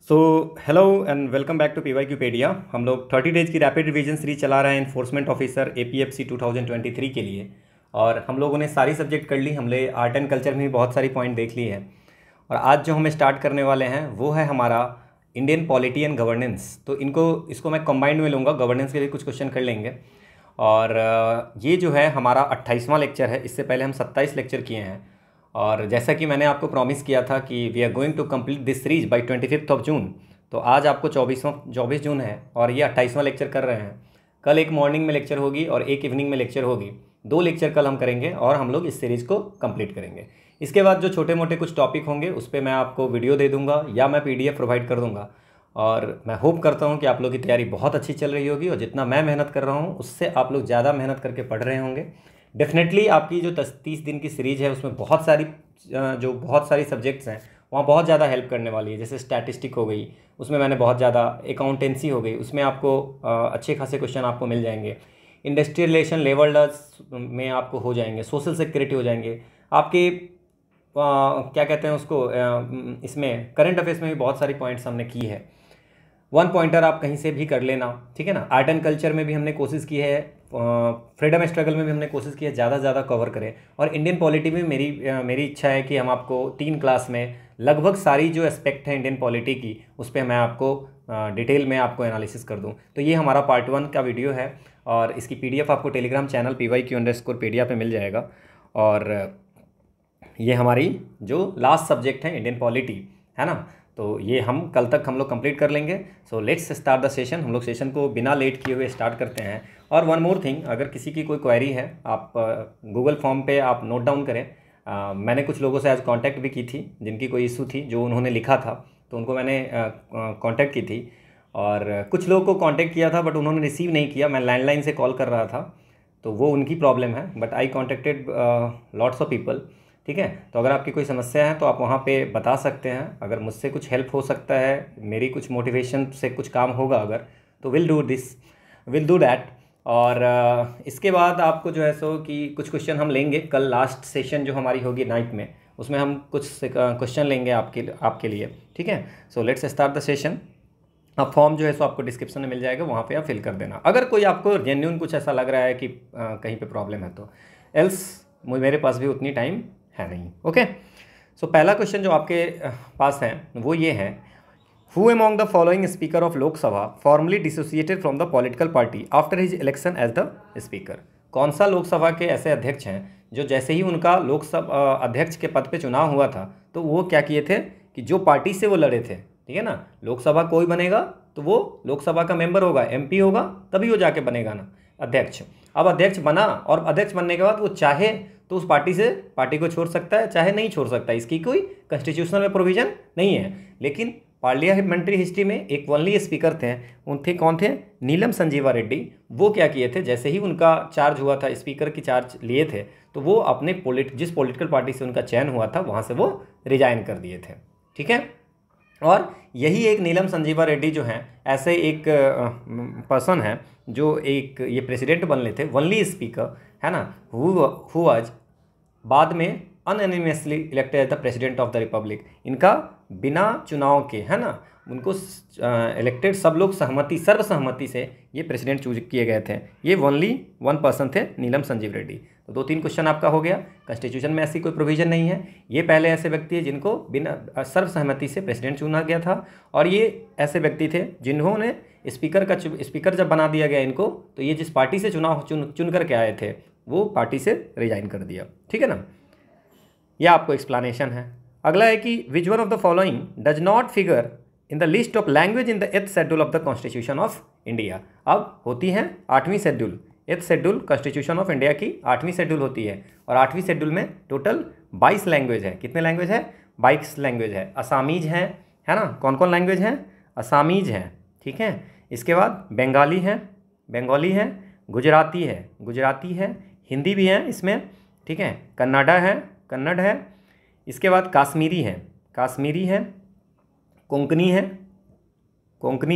So hello and welcome back to PYQpedia. हम लोग 30 days की रैपिड रिवीजन सीरीज चला रहे हैं इन्फोर्समेंट ऑफिसर एपीएफसी 2023 के लिए। और हम लोगों ने सारी सब्जेक्ट कर ली। हमने आर्ट एंड कल्चर में भी बहुत सारी पॉइंट देख ली है। और आज जो हमें स्टार्ट करने वाले हैं वो है हमारा इंडियन पॉलिटी एंड गवर्नेंस। तो इसको मैं कंबाइंड में लूँगा, गवर्नेंस के भी कुछ क्वेश्चन कर लेंगे। और ये जो है हमारा 28वां लेक्चर है। इससे पहले हम 27 लेक्चर किए हैं। और जैसा कि मैंने आपको प्रॉमिस किया था कि we are going to complete this series by 25 of June, तो आज आपको 24 जून है और ये 28वां लेक्चर कर रहे हैं। कल एक मॉर्निंग में लेक्चर होगी और एक इवनिंग में लेक्चर होगी। 2 लेक्चर कल हम करेंगे और हम लोग इस सीरीज़ को कंप्लीट करेंगे। इसके बाद जो छोटे मोटे कुछ टॉपिक होंगे उस पर मैं आपको वीडियो दे दूंगा या मैं पीडीएफ प्रोवाइड कर दूंगा। और मैं होप करता हूँ कि आप लोग की तैयारी बहुत अच्छी चल रही होगी और जितना मैं मेहनत कर रहा हूँ उससे आप लोग ज़्यादा मेहनत करके पढ़ रहे होंगे। डेफिनेटली आपकी जो 30 दिन की सीरीज़ है उसमें बहुत सारी सब्जेक्ट्स हैं वहाँ बहुत ज़्यादा हेल्प करने वाली है। जैसे स्टैटिस्टिक हो गई, उसमें मैंने बहुत ज़्यादा, अकाउंटेंसी हो गई, उसमें आपको अच्छे खासे क्वेश्चन आपको मिल जाएंगे। इंडस्ट्रियल रिलेशन लेवल्स में आपको हो जाएंगे, सोशल सिक्योरिटी हो जाएंगे आपके, क्या कहते हैं उसको, इसमें करंट अफेयर्स में भी बहुत सारी पॉइंट्स हमने की है। 1 पॉइंटर आप कहीं से भी कर लेना, ठीक है ना। आर्ट एंड कल्चर में भी हमने कोशिश की है, फ्रीडम स्ट्रगल में भी हमने कोशिश की है ज़्यादा से ज़्यादा कवर करें। और इंडियन पॉलिटी में मेरी इच्छा है कि हम आपको 3 क्लास में लगभग सारी जो एस्पेक्ट है इंडियन पॉलिटी की उस पर मैं आपको डिटेल में आपको एनालिसिस कर दूं। तो ये हमारा पार्ट 1 का वीडियो है और इसकी पीडीएफ आपको टेलीग्राम चैनल PYQ_pedia पे मिल जाएगा। और ये हमारी जो लास्ट सब्जेक्ट है इंडियन पॉलिटी, है ना, तो ये हम कल तक हम लोग कंप्लीट कर लेंगे। So let's start the session. हम लोग सेशन को बिना लेट किए हुए स्टार्ट करते हैं। और वन मोर थिंग, अगर किसी की कोई क्वेरी है आप गूगल फॉर्म पे आप नोट डाउन करें। मैंने कुछ लोगों से आज कांटेक्ट भी की थी जिनकी कोई इशू थी जो उन्होंने लिखा था, तो उनको मैंने कांटेक्ट की थी। और कुछ लोगों को कांटेक्ट किया था बट उन्होंने रिसीव नहीं किया। मैं लैंडलाइन से कॉल कर रहा था, तो वो उनकी प्रॉब्लम है। But I contacted lots of people, ठीक है। तो अगर आपकी कोई समस्या है तो आप वहाँ पे बता सकते हैं। अगर मुझसे कुछ हेल्प हो सकता है, मेरी कुछ मोटिवेशन से कुछ काम होगा अगर, तो विल डू दैट। और इसके बाद आपको जो है सो कि कुछ क्वेश्चन हम लेंगे कल। लास्ट सेशन जो हमारी होगी नाइट में, उसमें हम कुछ क्वेश्चन लेंगे आपके लिए, ठीक है। So let's start the session. अब फॉर्म जो है सो आपको डिस्क्रिप्शन में मिल जाएगा, वहाँ पे आप फिल कर देना अगर कोई आपको जेन्युइन कुछ ऐसा लग रहा है कि कहीं पे प्रॉब्लम है तो। एल्स मेरे पास भी उतनी टाइम है नहीं, ओके। सो पहला क्वेश्चन जो आपके पास है वो ये है, who among the following speaker of Lok Sabha formally dissociated from the political party after his election as the speaker. कौन सा लोकसभा के ऐसे अध्यक्ष हैं जो जैसे ही उनका लोकसभा अध्यक्ष के पद पे चुनाव हुआ था तो वो क्या किए थे कि जो पार्टी से वो लड़े थे, ठीक है ना। लोकसभा कोई बनेगा तो वो लोकसभा का मेंबर होगा, MP होगा, तभी वो जाके बनेगा ना अध्यक्ष। अब अध्यक्ष बना और अध्यक्ष बनने के बाद वो चाहे तो उस पार्टी को छोड़ सकता है, चाहे नहीं छोड़ सकता, इसकी कोई कॉन्स्टिट्यूशनल में प्रोविजन नहीं है। लेकिन पार्लियामेंट्री हिस्ट्री में एक ओनली स्पीकर थे, उनके कौन थे, नीलम संजीवा रेड्डी। वो क्या किए थे, जैसे ही उनका चार्ज हुआ था, स्पीकर की चार्ज लिए थे, तो वो अपने जिस पॉलिटिकल पार्टी से उनका चयन हुआ था वहाँ से वो रिजाइन कर दिए थे, ठीक है। और यही एक नीलम संजीवा रेड्डी जो हैं, ऐसे एक पर्सन है जो एक ये प्रेसिडेंट बन लेते, ओनली स्पीकर, है ना, हु वाज बाद में unanimously elected as the president of the republic. इनका बिना चुनाव के, है ना, उनको इलेक्टेड, सब लोग सर्वसहमति से ये प्रेसिडेंट चूज किए गए थे। ये ओनली 1 पर्सन थे, नीलम संजीव रेड्डी। तो 2-3 क्वेश्चन आपका हो गया। कॉन्स्टिट्यूशन में ऐसी कोई प्रोविजन नहीं है। ये पहले ऐसे व्यक्ति है जिनको बिना सर्वसहमति से प्रेसिडेंट चुना गया था। और ये ऐसे व्यक्ति थे जिन्होंने स्पीकर जब बना दिया गया इनको, तो ये जिस पार्टी से चुनाव चुन करके आए थे वो पार्टी से रिजाइन कर दिया, ठीक है ना। यह आपको एक्सप्लेनेशन है। अगला है कि which one of the following does not figure in the list of language in the 8th schedule of the constitution of India. अब होती है 8वीं schedule, 8th schedule constitution of India की 8वीं शेड्यूल होती है। और 8वीं शेड्यूल में टोटल 22 लैंग्वेज है। कितने लैंग्वेज है, 22 लैंग्वेज है। असामीज हैं, है ना, कौन कौन लैंग्वेज हैं, असामीज हैं, ठीक है। इसके बाद बंगाली है, गुजराती है, हिंदी भी है इसमें, ठीक है, कन्नड़ है। इसके बाद काश्मीरी है, कोंकणी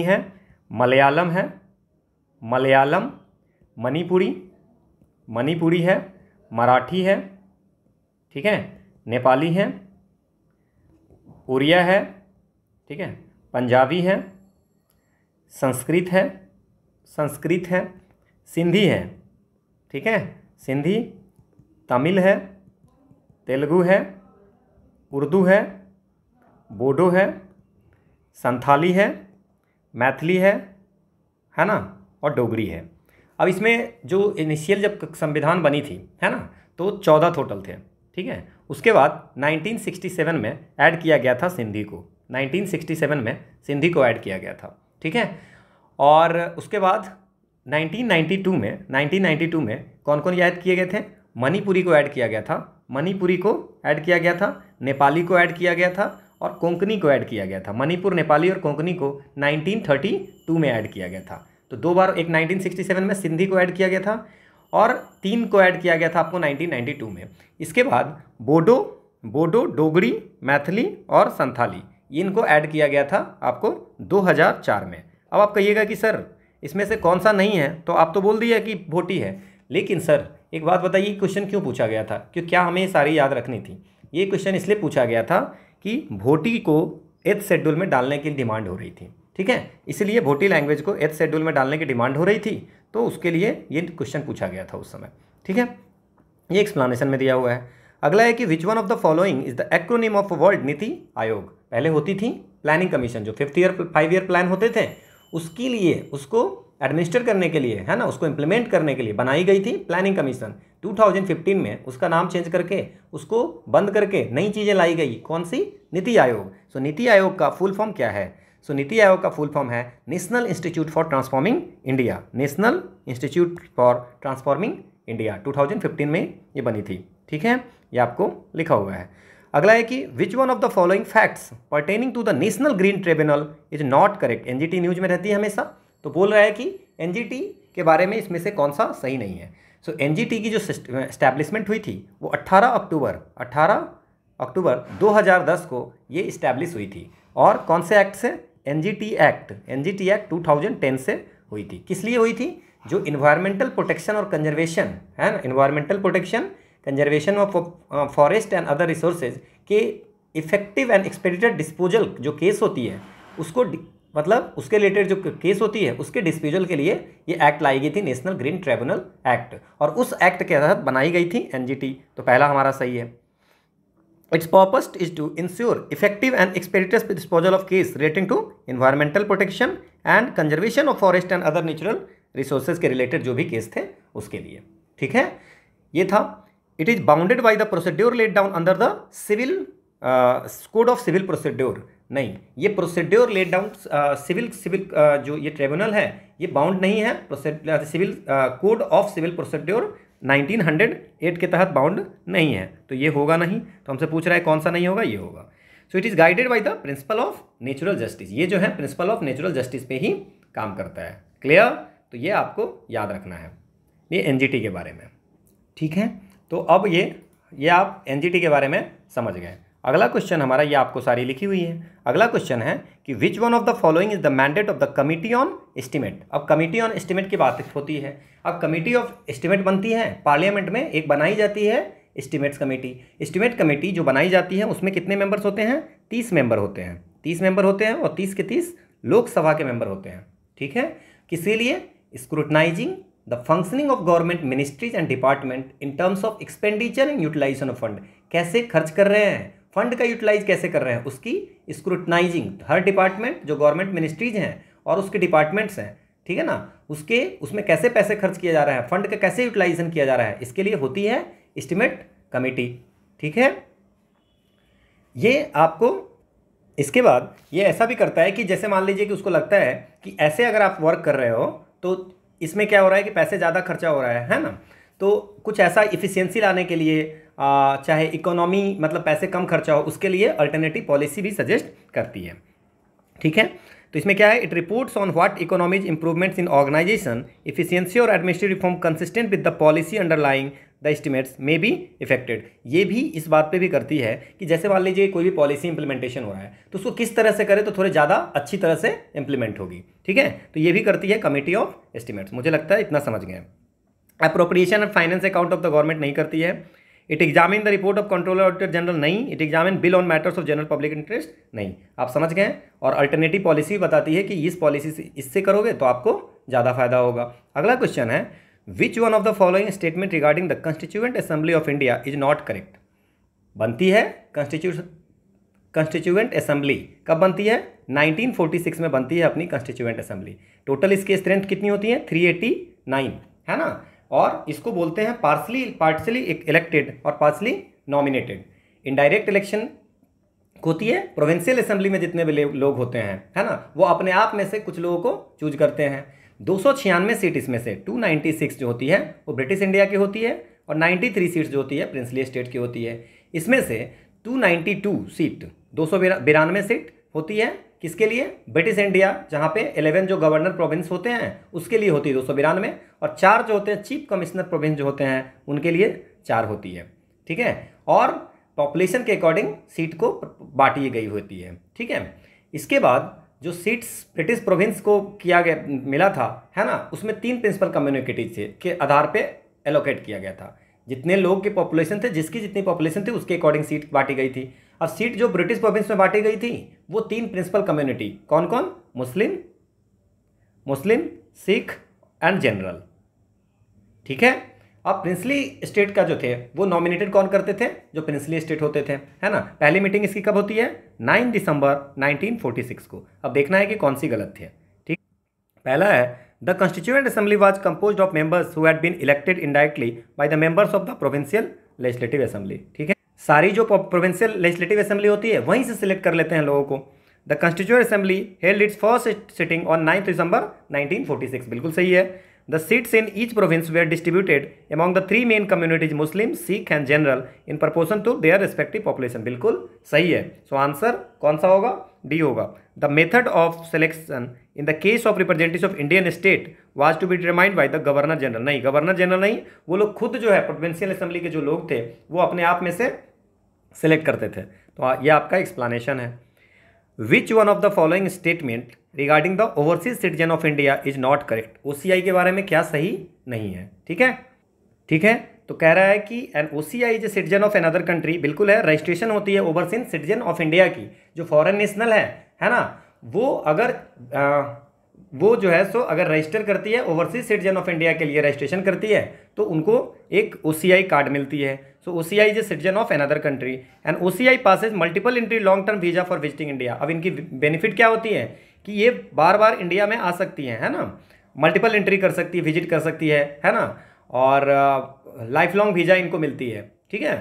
है, मलयालम, मणिपुरी है, मराठी है, ठीक है, नेपाली है, उड़िया है, ठीक है, पंजाबी है, संस्कृत है, सिंधी है, ठीक है, सिंधी, तमिल है, तेलुगु है, उर्दू है, बोडो है, संथाली है, मैथिली है ना, और डोगरी है। अब इसमें जो इनिशियल जब संविधान बनी थी, है ना, तो 14 टोटल थे, ठीक है। उसके बाद 1967 में ऐड किया गया था सिंधी को, 1967 में सिंधी को ऐड किया गया था, ठीक है। और उसके बाद 1992 में कौन कौन ऐड किए गए थे? मणिपुरी को ऐड किया गया था, मणिपुरी को ऐड किया गया था, नेपाली को ऐड किया गया था और कोंकणी को ऐड किया गया था। मणिपुर, नेपाली और कोंकणी को 1932 में ऐड किया गया था। तो दो बार, एक 1967 में सिंधी को ऐड किया गया था और 3 को ऐड किया गया था आपको 1992 में। इसके बाद बोडो, डोगरी, मैथिली और संथाली, इनको ऐड किया गया था आपको 2004 में। अब आप कहिएगा कि सर इसमें से कौन सा नहीं है, तो आप तो बोल दिया कि भोटी है, लेकिन सर एक बात बताइए, क्वेश्चन क्यों पूछा गया था? क्यों, क्या हमें सारी याद रखनी थी? ये क्वेश्चन इसलिए पूछा गया था कि भोटी को 8th शेड्यूल में डालने की डिमांड हो रही थी, ठीक है, इसलिए भोटी लैंग्वेज को 8th शेड्यूल में डालने की डिमांड हो रही थी, तो उसके लिए ये क्वेश्चन पूछा गया था उस समय, ठीक है। ये एक्सप्लेनेशन में दिया हुआ है। अगला है कि which one of the following is the acronym of world NITI Aayog? पहले होती थी प्लानिंग कमीशन, जो 5 ईयर प्लान होते थे, उसके लिए, उसको एडमिनिस्टर करने के लिए, है ना, उसको इम्प्लीमेंट करने के लिए बनाई गई थी प्लानिंग कमीशन। 2015 में उसका नाम चेंज करके, उसको बंद करके नई चीज़ें लाई गई। कौन सी? नीति आयोग। सो नीति आयोग का फुल फॉर्म क्या है? सो नीति आयोग का फुल फॉर्म है national institute for transforming India, national institute for transforming India. 2015 में ये बनी थी, ठीक है, ये आपको लिखा हुआ है। अगला है कि which one of the following facts pertaining to the national green tribunal is not correct? NGT news में रहती है हमेशा, तो बोल रहा है कि एनजीटी के बारे में इसमें से कौन सा सही नहीं है। सो एनजीटी की जो एस्टैब्लिशमेंट हुई थी वो 18 अक्टूबर 2010 को ये इस्टेब्लिश हुई थी। और कौन से एक्ट से? एनजीटी एक्ट 2010 से हुई थी। किस लिए हुई थी? जो इन्वायरमेंटल प्रोटेक्शन और कंजर्वेशन है ना, environmental protection, conservation of forest and other resources के इफेक्टिव एंड एक्सपेडिटेड डिस्पोजल जो केस होती है, उसको मतलब उसके रिलेटेड जो केस होती है उसके डिस्पोजल के लिए ये एक्ट लाई गई थी, नेशनल ग्रीन ट्रिब्यूनल एक्ट, और उस एक्ट के तहत बनाई गई थी एनजीटी। तो पहला हमारा सही है। Its purpose is to ensure effective and expedited disposal of case relating to environmental protection and conservation of forest and other natural resources के रिलेटेड जो भी केस थे उसके लिए, ठीक है, ये था। It is bounded by the procedure laid down under the civil code of civil procedure. नहीं, ये प्रोसीड्योर लेड डाउन सिविल जो ये ट्रिब्यूनल है ये बाउंड नहीं है civil code of civil procedure 1908 के तहत बाउंड नहीं है, तो ये होगा नहीं। तो हमसे पूछ रहा है कौन सा नहीं होगा, ये होगा। So it is guided by the principle of natural justice. ये जो है प्रिंसिपल ऑफ नेचुरल जस्टिस पे ही काम करता है। क्लियर? तो ये आपको याद रखना है, ये एनजीटी के बारे में, ठीक है। तो अब ये आप एनजीटी के बारे में समझ गए। अगला क्वेश्चन हमारा, ये आपको सारी लिखी हुई है। अगला क्वेश्चन है कि which one of the following is the mandate of the committee on estimate? अब कमिटी ऑन एस्टीमेट की बात होती है। अब कमिटी ऑफ एस्टीमेट बनती है पार्लियामेंट में, एक बनाई जाती है एस्टीमेट्स कमेटी। एस्टीमेट कमेटी जो बनाई जाती है उसमें कितने मेंबर्स होते हैं? 30 मेंबर होते हैं, 30 मेंबर होते हैं और 30 के 30 लोकसभा के मेंबर होते हैं, ठीक है। किसी लिए? Scrutinizing the functioning of government ministries and department in terms of expenditure and utilization of fund. कैसे खर्च कर रहे हैं, फंड का यूटिलाइज कैसे कर रहे हैं, उसकी स्क्रूटनाइजिंग। हर डिपार्टमेंट जो गवर्नमेंट मिनिस्ट्रीज हैं और उसके डिपार्टमेंट्स हैं, ठीक है ना, उसमें कैसे पैसे खर्च किया जा रहा है, फंड का कैसे यूटिलाइजेशन किया जा रहा है, इसके लिए होती है एस्टीमेट कमेटी, ठीक है। ये आपको इसके बाद ये ऐसा भी करता है कि जैसे मान लीजिए कि उसको लगता है कि ऐसे अगर आप वर्क कर रहे हो तो इसमें क्या हो रहा है कि पैसे ज़्यादा खर्चा हो रहा है ना, तो कुछ ऐसा इफ़िशियंसी लाने के लिए चाहे इकोनॉमी मतलब पैसे कम खर्चा हो, उसके लिए अल्टरनेटिव पॉलिसी भी सजेस्ट करती है, ठीक है। तो इसमें क्या है? It reports on what economies improvements in organisation efficiency और administrative reform consistent with the policy underlying the estimates में बी इफेक्टेड। ये भी इस बात पे भी करती है कि जैसे मान लीजिए कोई भी पॉलिसी इंप्लीमेंटेशन हो रहा है तो उसको किस तरह से करे तो थोड़े ज़्यादा अच्छी तरह से इंप्लीमेंट होगी, ठीक है। तो ये भी करती है कमेटी ऑफ एस्टिमेट्स। मुझे लगता है इतना समझ गए। Appropriation and finance account of the government नहीं करती है। It examine the report of controller auditor general, नहीं। It examine bill on matters of general public interest, नहीं। आप समझ गए। और अल्टरनेटिव पॉलिसी बताती है कि इस पॉलिसी से इससे करोगे तो आपको ज़्यादा फायदा होगा। अगला क्वेश्चन है, which one of the following statement regarding the constituent assembly of India is not correct. बनती है कंस्टिट्यूएंट असेंबली कब बनती है? 1946 में बनती है अपनी कंस्टिट्यूएंट असेंबली। टोटल इसकी स्ट्रेंथ कितनी होती है? 389, है ना। और इसको बोलते हैं पार्शली इलेक्टेड और पार्शली नॉमिनेटेड। इनडायरेक्ट इलेक्शन होती है प्रोविंशियल असेंबली में जितने भी लोग होते हैं, है ना, वो अपने आप में से कुछ लोगों को चूज करते हैं। 296 सीट इसमें से 296 जो होती है वो ब्रिटिश इंडिया की होती है और 93 सीट्स जो होती है प्रिंसली स्टेट की होती है। इसमें से 292 सीट 292 सीट होती है किसके लिए? ब्रिटिश इंडिया, जहाँ पे 11 जो गवर्नर प्रोविंस होते हैं उसके लिए होती है 292, और 4 जो होते हैं चीफ कमिश्नर प्रोविंस जो होते हैं उनके लिए 4 होती है, ठीक है। और पॉपुलेशन के अकॉर्डिंग सीट को बांटी गई होती है, ठीक है। इसके बाद जो सीट्स ब्रिटिश प्रोविंस को किया गया मिला था, है ना, उसमें 3 प्रिंसिपल कम्युनिटीज थे के आधार पे एलोकेट किया गया था। जितने लोग की पॉपुलेशन थे, जिसकी जितनी पॉपुलेशन थी उसके अकॉर्डिंग सीट बांटी गई थी। अब सीट जो ब्रिटिश प्रोविंस में बांटी गई थी वो 3 प्रिंसिपल कम्युनिटी, कौन कौन? मुस्लिम, सिख एंड जनरल, ठीक है। अब प्रिंसली स्टेट का जो थे वो नॉमिनेटेड कौन करते थे? जो प्रिंसली स्टेट होते थे, है ना। पहली मीटिंग इसकी कब होती है? 9 दिसंबर 1946 को। अब देखना है कि कौन सी गलत थी, ठीक। पहला है, the constituent assembly was composed of members who had been elected indirectly by the members of the provincial legislative assembly, ठीक है। सारी जो प्रोविंशियल लेजिस्लेटिव असेंबली होती है वहीं से सिलेक्ट कर लेते हैं लोगों को। The constituent assembly held its first sitting on 9 December 1946, बिल्कुल सही है। The seats in each province were distributed among the 3 main communities Muslim, Sikh and general in proportion to their respective population, बिल्कुल सही है। सो आंसर कौन सा होगा? D होगा। The method of selection in the case of representative of Indian state was to be determined by the governor general, नहीं, governor general नहीं, वो लोग खुद जो है प्रोविंशियल असेंबली के जो लोग थे वो अपने आप में से सिलेक्ट करते थे। तो ये आपका एक्सप्लेनेशन है। Which one of the following statement regarding the overseas citizen of India is not correct. OCI के बारे में क्या सही नहीं है, ठीक है, ठीक है। तो कह रहा है कि an OCI is a citizen of another country, बिल्कुल है। रजिस्ट्रेशन होती है ओवरसीज सिटीजन ऑफ इंडिया की, जो फॉरेन नेशनल है ना, वो अगर वो जो है सो अगर रजिस्टर करती है ओवरसीज सिटीजन ऑफ इंडिया के लिए रजिस्ट्रेशन करती है तो उनको एक OCI कार्ड मिलती है। So OCI is a citizen of another country and OCI passes multiple entry long term visa for visiting India. अब इनकी बेनिफिट क्या होती है कि ये बार बार इंडिया में आ सकती है ना, मल्टीपल एंट्री कर सकती है, विजिट कर सकती है ना, और लाइफ लॉन्ग वीजा इनको मिलती है, ठीक है।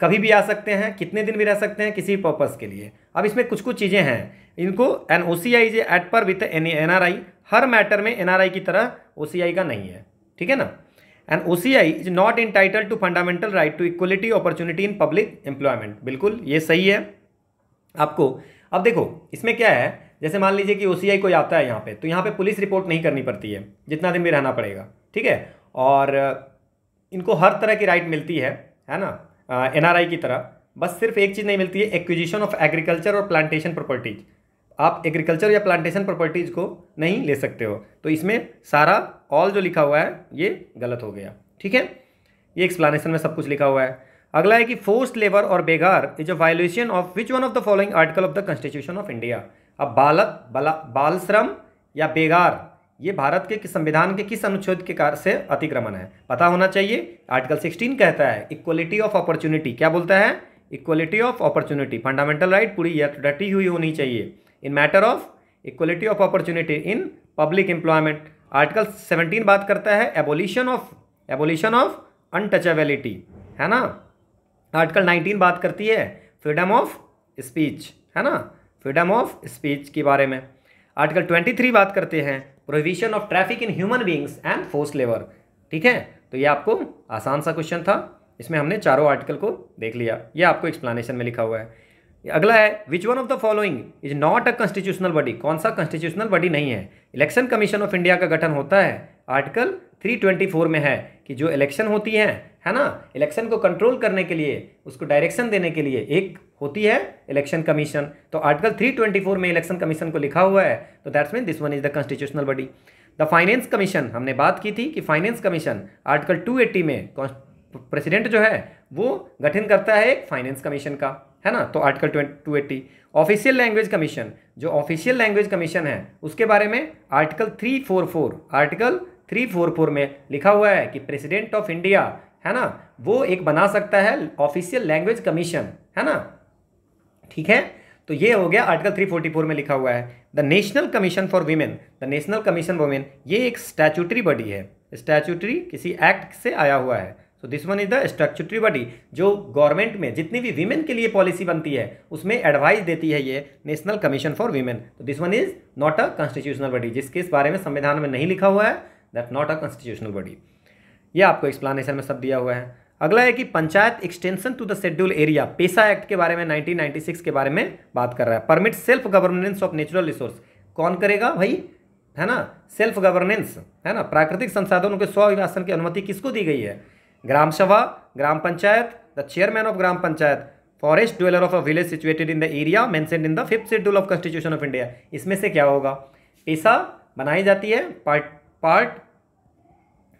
कभी भी आ सकते हैं, कितने दिन भी रह सकते हैं, किसी पर्पज़ के लिए। अब इसमें कुछ कुछ चीज़ें हैं, इनको एन OCI इज एट पर विथ NRI, हर मैटर में NRI की तरह OCI का नहीं है, ठीक है ना। An OCI is not entitle to fundamental right to equality opportunity in public employment, बिल्कुल ये सही है आपको। अब देखो इसमें क्या है, जैसे मान लीजिए कि OCI कोई आता है यहाँ पे, तो यहाँ पे पुलिस रिपोर्ट नहीं करनी पड़ती है, जितना दिन भी रहना पड़ेगा, ठीक है। और इनको हर तरह की राइट मिलती है ना, NRI की तरह। बस सिर्फ एक चीज़ नहीं मिलती है, एक्विजिशन ऑफ एग्रीकल्चर और प्लांटेशन प्रॉपर्टीज। आप एग्रीकल्चर या प्लांटेशन प्रॉपर्टीज़ को नहीं ले सकते हो, तो इसमें सारा ऑल जो लिखा हुआ है ये गलत हो गया, ठीक है। ये एक्सप्लेनेशन में सब कुछ लिखा हुआ है। अगला है कि फोर्स्ड लेबर और बेगार is a violation of which one of the following article of the constitution of India. अब बाल श्रम या बेगार ये भारत के संविधान के किस अनुच्छेद के कार्य से अतिक्रमण है, पता होना चाहिए। आर्टिकल 16 कहता है इक्वलिटी ऑफ अपॉर्चुनिटी, क्या बोलता है? Equality of opportunity, fundamental right पूरी डटी हुई होनी चाहिए इन matter of equality of opportunity in public employment. Article 17 बात करता है एबोलिशन ऑफ अनटचेबिलिटी, है ना। आर्टिकल 19 बात करती है फ्रीडम ऑफ स्पीच, है ना, फ्रीडम ऑफ स्पीच के बारे में। आर्टिकल 23 बात करते हैं prohibition of traffic in human beings and forced labour, ठीक है। तो ये आपको आसान सा क्वेश्चन था, इसमें हमने चारों आर्टिकल को देख लिया, ये आपको एक्सप्लेनेशन में लिखा हुआ है। अगला है which one of the following is not a constitutional body, कौन सा कॉन्स्टिट्यूशनल बॉडी नहीं है? इलेक्शन कमीशन ऑफ इंडिया का गठन होता है, आर्टिकल 324 में है कि जो इलेक्शन होती है ना, इलेक्शन को कंट्रोल करने के लिए, उसको डायरेक्शन देने के लिए एक होती है इलेक्शन कमीशन। तो आर्टिकल 324 में इलेक्शन कमीशन को लिखा हुआ है, तो that's mean this one is the constitutional body. The finance commission, हमने बात की थी कि फाइनेंस कमीशन आर्टिकल 280 में प्रेसिडेंट जो है वो गठन करता है एक फाइनेंस कमीशन का, है ना। तो आर्टिकल 280। ऑफिशियल लैंग्वेज कमीशन, जो ऑफिशियल लैंग्वेज कमीशन है उसके बारे में आर्टिकल 344 में लिखा हुआ है कि प्रेसिडेंट ऑफ इंडिया, है ना, वो एक बना सकता है ऑफिशियल लैंग्वेज कमीशन, है ना, ठीक है। तो ये हो गया आर्टिकल 344 में लिखा हुआ है। The national commission for women, the national commission for women, ये एक स्टैट्यूटरी बॉडी है, स्टैट्यूटरी किसी एक्ट से आया हुआ है। So this one is the statutory body, जो गवर्नमेंट में जितनी भी वीमेन के लिए पॉलिसी बनती है उसमें एडवाइस देती है ये नेशनल कमीशन फॉर वीमेन। तो this one is not a constitutional body, जिसके इस बारे में संविधान में नहीं लिखा हुआ है, that not a constitutional body. ये आपको एक्सप्लेनेशन में सब दिया हुआ है। अगला है कि panchayat extension to the schedule area, PESA act के बारे में 1996 के बारे में बात कर रहा है। Permit self governance of natural resource, कौन करेगा भाई, है ना, सेल्फ गवर्नेंस, है ना, प्राकृतिक संसाधनों के स्वविभाजन की अनुमति किसको दी गई है? Gram sabha, gram panchayat, the chairman of gram panchayat, forest dweller of a village situated in the area mentioned in the 5th schedule of constitution of India. इसमें से क्या होगा? पेशा बनाई जाती है, पार्ट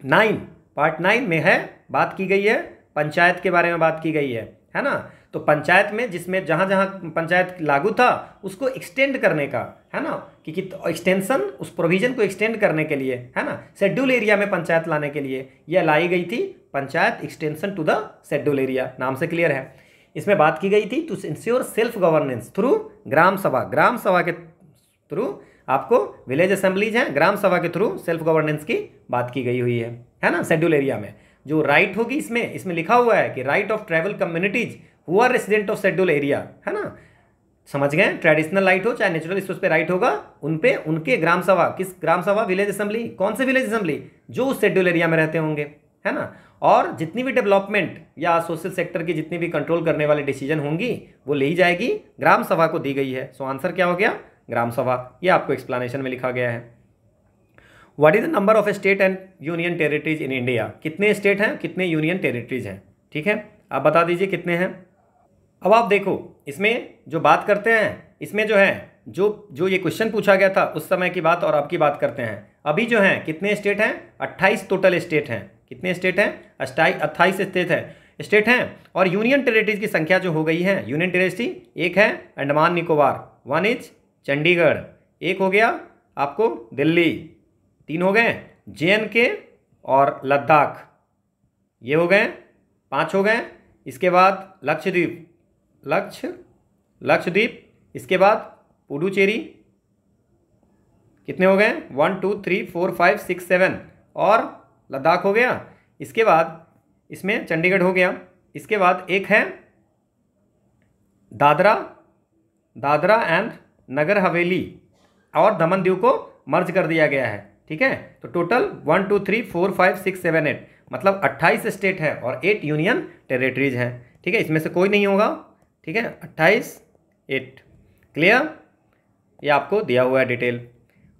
9 में है, बात की गई है पंचायत के बारे में बात की गई है ना। तो पंचायत में जिसमें जहाँ जहाँ पंचायत लागू था उसको एक्सटेंड करने का, है ना, कि एक्सटेंशन, उस प्रोविजन को एक्सटेंड करने के लिए, है ना, शेड्यूल एरिया में पंचायत लाने के लिए यह लाई गई थी panchayat extension to the schedule area, नाम से क्लियर है। इसमें बात की गई थी to ensure self governance through gram sabha, gram सभा के थ्रू, आपको विलेज असेंबलीज हैं, ग्राम सभा के थ्रू सेल्फ गवर्नेंस की बात की गई हुई है ना, शेड्यूल एरिया में। जो राइट होगी इसमें लिखा हुआ है कि right of tribal communities who are resident of schedule area, है ना, समझ गए, ट्रेडिशनल राइट हो चाहे नेचुरल रिसोर्स पे राइट होगा, उन पे उनके ग्राम सभा, किस ग्राम सभा, विलेज असेंबली, कौन से विलेज असेंबली, जो उस शेड्यूल एरिया में रहते होंगे, है ना। और जितनी भी डेवलपमेंट या सोशल सेक्टर की जितनी भी कंट्रोल करने वाली डिसीजन होंगी वो ली जाएगी, ग्राम सभा को दी गई है। सो आंसर क्या हो गया? ग्राम सभा। ये आपको एक्सप्लेनेशन में लिखा गया है। What is the number of state and union territories in India? कितने स्टेट हैं, कितने यूनियन टेरिटरीज हैं? ठीक है, आप बता दीजिए कितने हैं। अब आप देखो इसमें जो बात करते हैं, इसमें जो है जो ये क्वेश्चन पूछा गया था उस समय की बात और अब की बात करते हैं। अभी जो है कितने स्टेट हैं? 28 टोटल स्टेट हैं। कितने स्टेट हैं? 28 स्टेट हैं। और यूनियन टेरिटरीज की संख्या जो हो गई है, यूनियन टेरिटरी एक है अंडमान निकोबार, 1 इज चंडीगढ़, एक हो गया आपको दिल्ली, 3 हो गए JNK और लद्दाख, ये हो गए 5 हो गए। इसके बाद लक्षद्वीप, इसके बाद पुडुचेरी, कितने हो गए? 1 2 3 4 5 6 7 और लद्दाख हो गया। इसके बाद इसमें चंडीगढ़ हो गया। इसके बाद एक है दादरा एंड नगर हवेली और दमन दीव को मर्ज कर दिया गया है। ठीक है, तो टोटल 1 2 3 4 5 6 7 8 मतलब 28 स्टेट है और 8 यूनियन टेरिटरीज हैं। ठीक है, इसमें से कोई नहीं होगा। ठीक है, 28 8 क्लियर। ये आपको दिया हुआ है detail.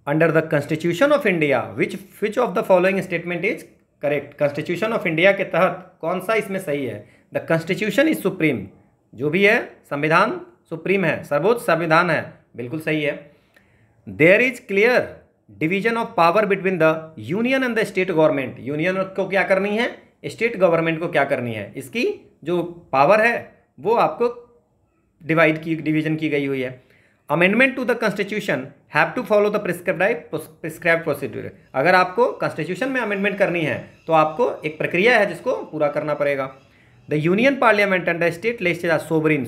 Under the constitution of India which of the following statement is correct? Constitution of India के तहत कौन सा इसमें सही है? द कॉन्स्टिट्यूशन इज सुप्रीम, जो भी है संविधान सुप्रीम है, सर्वोच्च संविधान है, बिल्कुल सही है। There is clear division of power between the union and the state government, union को क्या करनी है, स्टेट गवर्नमेंट को क्या करनी है, इसकी जो पावर है वो आपको डिवीजन की गई हुई है। Amendment to the constitution have to follow the prescribed procedure, अगर आपको कॉन्स्टिट्यूशन में अमेंडमेंट करनी है तो आपको एक प्रक्रिया है जिसको पूरा करना पड़ेगा। The union parliament and the state legislature sovereign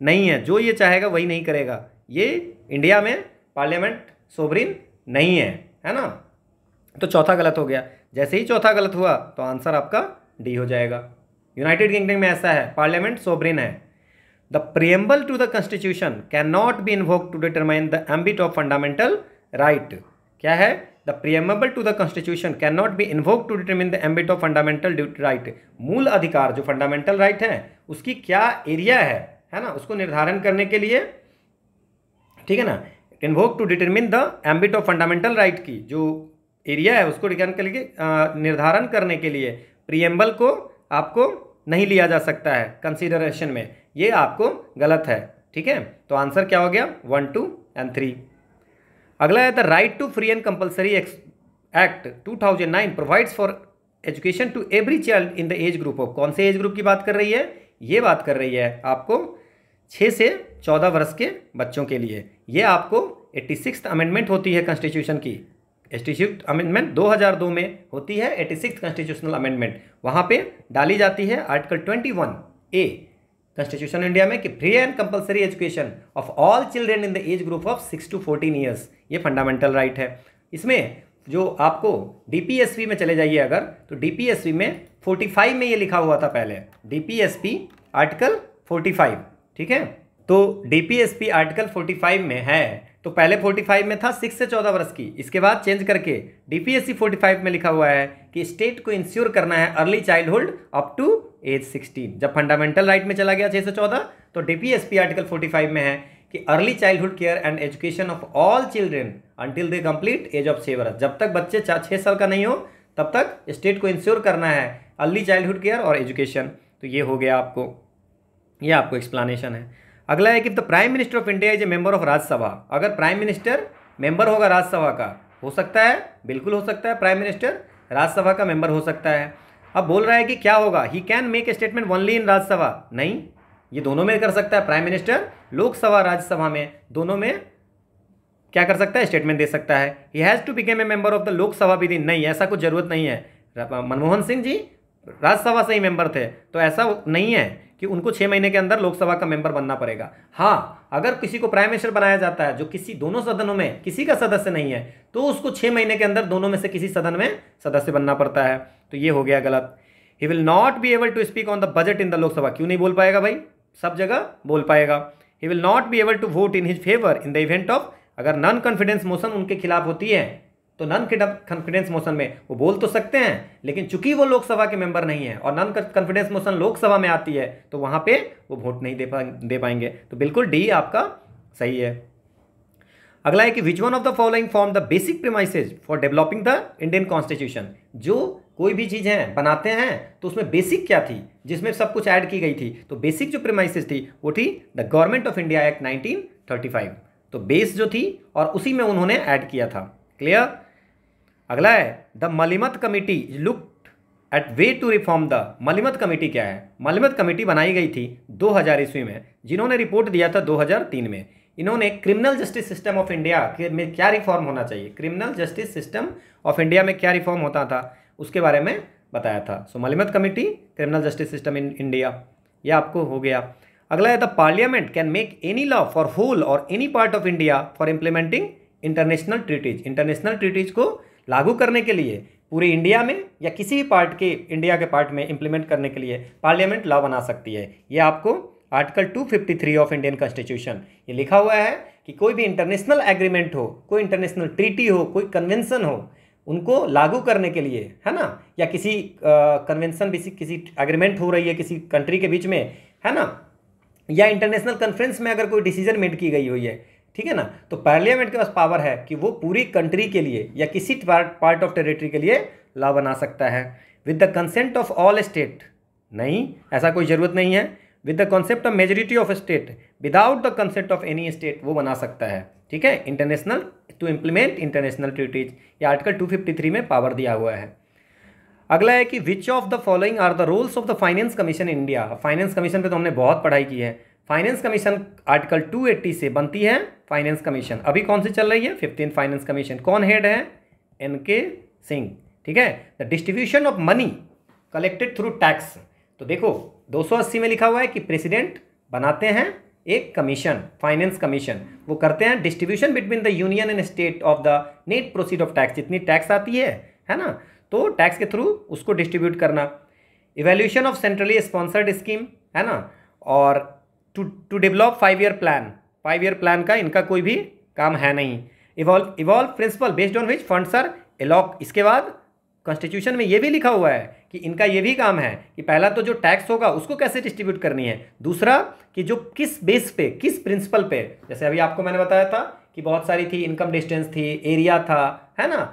नहीं है, जो ये चाहेगा वही नहीं करेगा। ये इंडिया में पार्लियामेंट सोवरिन नहीं है ना। तो चौथा गलत हो गया। जैसे ही चौथा गलत हुआ तो आंसर आपका डी हो जाएगा। यूनाइटेड किंगडम में ऐसा है, पार्लियामेंट सोवरिन है। The preamble to the constitution can not be invoked to determine the ambit of fundamental right. क्या है? The preamble to the constitution can not be invoked to determine the ambit of fundamental right. मूल अधिकार जो fundamental right है उसकी क्या area है ना, उसको निर्धारण करने के लिए, ठीक है ना, invoke to determine the ambit of fundamental right की जो एरिया है उसको निर्धारण करने के लिए प्रियम्बल को आपको नहीं लिया जा सकता है कंसीडरेशन में, ये आपको गलत है। ठीक है, तो आंसर क्या हो गया? 1 2 एंड 3। अगला है the right to free and compulsory act 2009 provides for education to every child in the age group of, कौन से एज ग्रुप की बात कर रही है, ये बात कर रही है आपको 6 से 14 वर्ष के बच्चों के लिए। ये आपको 86th अमेंडमेंट होती है कॉन्स्टिट्यूशन की, 86th अमेंडमेंट 2002 में होती है, 86th कॉन्स्टिट्यूशनल अमेंडमेंट, वहाँ पे डाली जाती है आर्टिकल 21A कॉन्स्टिट्यूशन इंडिया में कि free and compulsory education of all children in the age group of 6 to 14 years, ये फंडामेंटल राइट है। इसमें जो आपको डीपीएसपी में चले जाइए अगर, तो डीपीएसपी में 45 में ये लिखा हुआ था पहले, डीपीएसपी आर्टिकल 45, ठीक है। तो डीपीएसपी आर्टिकल 45 में है, तो पहले 45 में था 6 से 14 वर्ष की, इसके बाद चेंज करके डीपीएससी 45 में लिखा हुआ है कि स्टेट को इंश्योर करना है early childhood up to age 16। जब फंडामेंटल राइट में चला गया 6 से 14, तो डीपीएसपी आर्टिकल 45 में है कि early childhood care and education of all children until they complete age of 6 वर्ष, जब तक बच्चे 6 साल का नहीं हो तब तक स्टेट को इंश्योर करना है अर्ली चाइल्डहुड केयर और एजुकेशन। तो ये हो गया आपको, ये आपको एक्सप्लेनेशन है। अगला है कि the prime minister of India is a member of Rajya Sabha, अगर प्राइम मिनिस्टर मेंबर होगा राज्यसभा का, हो सकता है, बिल्कुल हो सकता है, प्राइम मिनिस्टर राज्यसभा का मेंबर हो सकता है। अब बोल रहा है कि क्या होगा, he can make a statement only in Rajya Sabha, नहीं, ये दोनों में कर सकता है। प्राइम मिनिस्टर लोकसभा राज्यसभा में दोनों में क्या कर सकता है, स्टेटमेंट दे सकता है। He has to become a member of the Lok Sabha within, नहीं, ऐसा कुछ जरूरत नहीं है। मनमोहन सिंह जी राज्यसभा से ही मेंबर थे, तो ऐसा नहीं है कि उनको 6 महीने के अंदर लोकसभा का मेंबर बनना पड़ेगा। हाँ, अगर किसी को प्राइम मिनिस्टर बनाया जाता है जो किसी दोनों सदनों में किसी का सदस्य नहीं है, तो उसको 6 महीने के अंदर दोनों में से किसी सदन में सदस्य बनना पड़ता है। तो ये हो गया गलत। He will not be able to speak on the budget in the Lok Sabha, क्यों नहीं बोल पाएगा भाई, सब जगह बोल पाएगा। He will not be able to vote in his favour in the event of, अगर नॉन कॉन्फिडेंस मोशन उनके खिलाफ होती है तो नॉन कॉन्फिडेंस मोशन में वो बोल तो सकते हैं, लेकिन चूंकि वो लोकसभा के मेंबर नहीं है और नॉन कॉन्फिडेंस मोशन लोकसभा में आती है, तो वहां पे वो वोट नहीं दे पाएंगे। तो बिल्कुल डी आपका सही है। अगला है कि which one of the following form the basic premises for developing the Indian constitution, जो कोई भी चीज़ है बनाते हैं तो उसमें बेसिक क्या थी, जिसमें सब कुछ ऐड की गई थी, तो बेसिक जो प्रीमाइसेज थी वो थी the government of India act 1935, तो बेस जो थी और उसी में उन्होंने ऐड किया था। क्लियर। अगला है the Malimath committee looked at way to reform the, Malimath committee क्या है, मलिमत कमेटी बनाई गई थी 2000 ईस्वी में, जिन्होंने रिपोर्ट दिया था 2003 में। इन्होंने criminal justice system of India में क्या रिफॉर्म होना चाहिए, criminal justice system of India में क्या रिफॉर्म होता था उसके बारे में बताया था। So Malimath committee, criminal justice system in India, ये आपको हो गया। अगला है the parliament can make any law for whole और any part of India for implementing international treaties, international treaties को लागू करने के लिए पूरे इंडिया में या किसी भी पार्ट के इंडिया के पार्ट में इंप्लीमेंट करने के लिए पार्लियामेंट लॉ बना सकती है। ये आपको आर्टिकल 253 ऑफ इंडियन कॉन्स्टिट्यूशन ये लिखा हुआ है कि कोई भी इंटरनेशनल एग्रीमेंट हो, कोई इंटरनेशनल ट्रीटी हो, कोई कन्वेंशन हो, उनको लागू करने के लिए, है ना, या किसी कन्वेंशन किसी एग्रीमेंट हो रही है किसी कंट्री के बीच में, है ना, या इंटरनेशनल कॉन्फ्रेंस में अगर कोई डिसीजन मेड की गई हुई है, ठीक है ना, तो पार्लियामेंट के पास पावर है कि वो पूरी कंट्री के लिए या किसी पार्ट ऑफ टेरिटरी के लिए लॉ बना सकता है। With the consent of all state, नहीं, ऐसा कोई ज़रूरत नहीं है। With the concept of majority of state, without the consent of any state वो बना सकता है, ठीक है, international to implement international treaties, ये आर्टिकल 253 में पावर दिया हुआ है। अगला है कि which of the following are the roles of the finance commission in India, finance commission पे तो हमने बहुत पढ़ाई की है। फाइनेंस कमीशन आर्टिकल 280 से बनती है फाइनेंस कमीशन, अभी कौन सी चल रही है, 15th फाइनेंस कमीशन, कौन हेड है, NK सिंह, ठीक है। The distribution of money collected through tax, तो देखो 280 में लिखा हुआ है कि प्रेसिडेंट बनाते हैं एक कमीशन, फाइनेंस कमीशन, वो करते हैं distribution between the union and state of the net proceed of tax, जितनी टैक्स आती है ना, तो टैक्स के थ्रू उसको डिस्ट्रीब्यूट करना। Evaluation of centrally sponsored scheme, है ना, और to develop 5 year plan, 5 year plan का इनका कोई भी काम है नहीं। Evolve principle based on which funds are allot, इसके बाद कॉन्स्टिट्यूशन में ये भी लिखा हुआ है कि इनका ये भी काम है कि पहला तो जो टैक्स होगा उसको कैसे डिस्ट्रीब्यूट करनी है, दूसरा कि जो किस बेस पे, किस प्रिंसिपल पे, जैसे अभी आपको मैंने बताया था कि बहुत सारी थी, इनकम डिस्टेंस थी, एरिया था, है ना,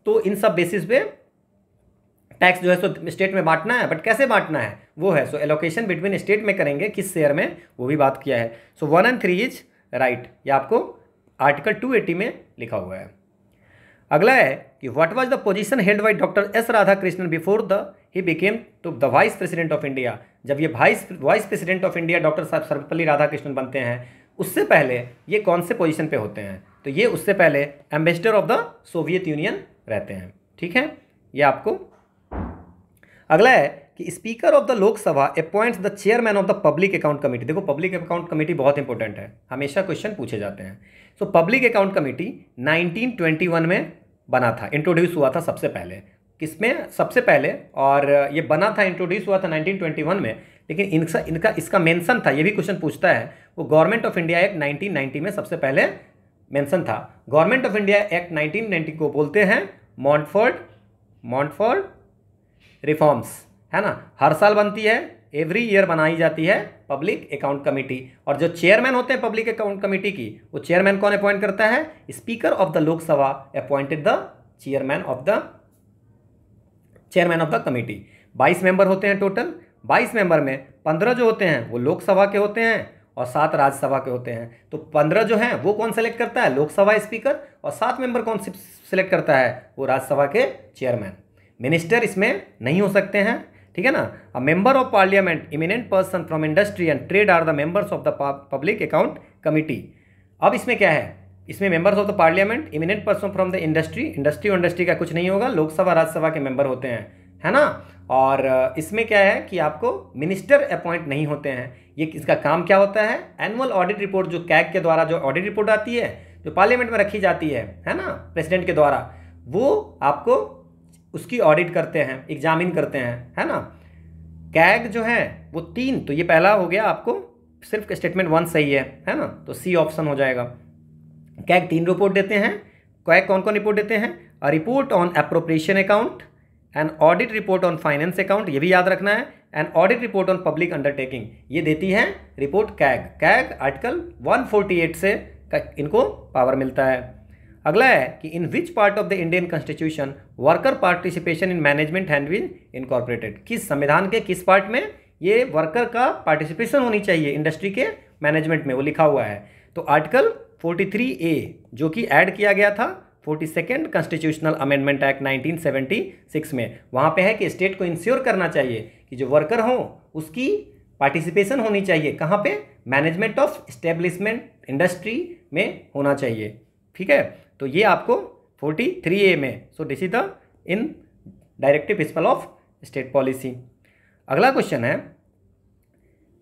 तो इन सब बेसिस पे टैक्स जो है सो स्टेट में बांटना है, बट कैसे बांटना है वो है, सो एलोकेशन बिटवीन स्टेट में करेंगे किस शेयर में, वो भी बात किया है। सो 1 and 3 इज राइट, ये आपको आर्टिकल 280 में लिखा हुआ है। अगला है कि what was the position held by doctor S Radhakrishnan before the he became to the vice president of India. जब ये vice president of India doctor Sarvepalli Radhakrishnan बनते हैं, उससे पहले ये कौन से पोजीशन पे होते हैं? तो ये उससे पहले ambassador of the Soviet union रहते हैं। ठीक है, ये आपको। अगला है कि speaker of the Lok Sabha appoints the chairman of the public account committee. देखो, पब्लिक अकाउंट कमेटी बहुत इंपॉर्टेंट है, हमेशा क्वेश्चन पूछे जाते हैं। सो पब्लिक अकाउंट कमेटी 1921 में बना था, इंट्रोड्यूस हुआ था सबसे पहले। किसमें सबसे पहले? और ये बना था, इंट्रोड्यूस हुआ था 1921 में, लेकिन इसका मेंशन था, ये भी क्वेश्चन पूछता है, वो गवर्नमेंट ऑफ इंडिया एक्ट 1990 में सबसे पहले मेंशन था। गवर्नमेंट ऑफ इंडिया एक्ट 1990 को बोलते हैं मॉन्टफोर्ड रिफॉर्म्स, है ना। हर साल बनती है, एवरी ईयर बनाई जाती है पब्लिक अकाउंट कमेटी। और जो चेयरमैन होते हैं पब्लिक अकाउंट कमेटी की, वो चेयरमैन कौन अपॉइंट करता है? Speaker of the Lok Sabha appointed the chairman of the committee. 22 member होते हैं टोटल। 22 मेंबर में 15 जो होते हैं वो लोकसभा के होते हैं और 7 राज्यसभा के होते हैं। तो 15 जो हैं वो कौन सेलेक्ट करता है? लोकसभा स्पीकर। और 7 मेंबर कौन सेलेक्ट करता है? वो राज्यसभा के चेयरमैन। मिनिस्टर इसमें नहीं हो सकते हैं, ठीक है ना। A member of parliament, eminent person from industry and trade are the members of the public account committee. अब इसमें क्या है? इसमें members of the parliament, eminent person from the industry का कुछ नहीं होगा, लोकसभा राज्यसभा के मेंबर होते हैं, है ना। और इसमें क्या है कि आपको मिनिस्टर अपॉइंट नहीं होते हैं। ये इसका काम क्या होता है? एनुअल ऑडिट रिपोर्ट, जो कैग के द्वारा जो ऑडिट रिपोर्ट आती है, जो पार्लियामेंट में रखी जाती है ना, प्रेसिडेंट के द्वारा, वो आपको उसकी ऑडिट करते हैं, एग्जामिन करते हैं, है ना। कैग जो है वो 3, तो ये पहला हो गया, आपको सिर्फ स्टेटमेंट 1 सही है ना, तो सी ऑप्शन हो जाएगा। कैग 3 रिपोर्ट देते हैं। कैग कौन कौन रिपोर्ट देते हैं? A report on appropriation account, an audit report on finance account, ये भी याद रखना है, an audit report on public undertaking, ये देती है रिपोर्ट कैग आर्टिकल 148 से इनको पावर मिलता है। अगला है कि in which part of the Indian constitution worker participation in management had been incorporated. किस संविधान के किस पार्ट में ये वर्कर का पार्टिसिपेशन होनी चाहिए इंडस्ट्री के मैनेजमेंट में, वो लिखा हुआ है। तो आर्टिकल 43A, जो कि ऐड किया गया था 42nd कॉन्स्टिट्यूशनल अमेंडमेंट एक्ट 1976 में, वहाँ पे है कि स्टेट को इंश्योर करना चाहिए कि जो वर्कर हो उसकी पार्टिसिपेशन होनी चाहिए। कहाँ पे? मैनेजमेंट ऑफ एस्टेब्लिशमेंट इंडस्ट्री में होना चाहिए, ठीक है। तो ये आपको 43A में, so this is the in directive principle of state policy. अगला क्वेश्चन है,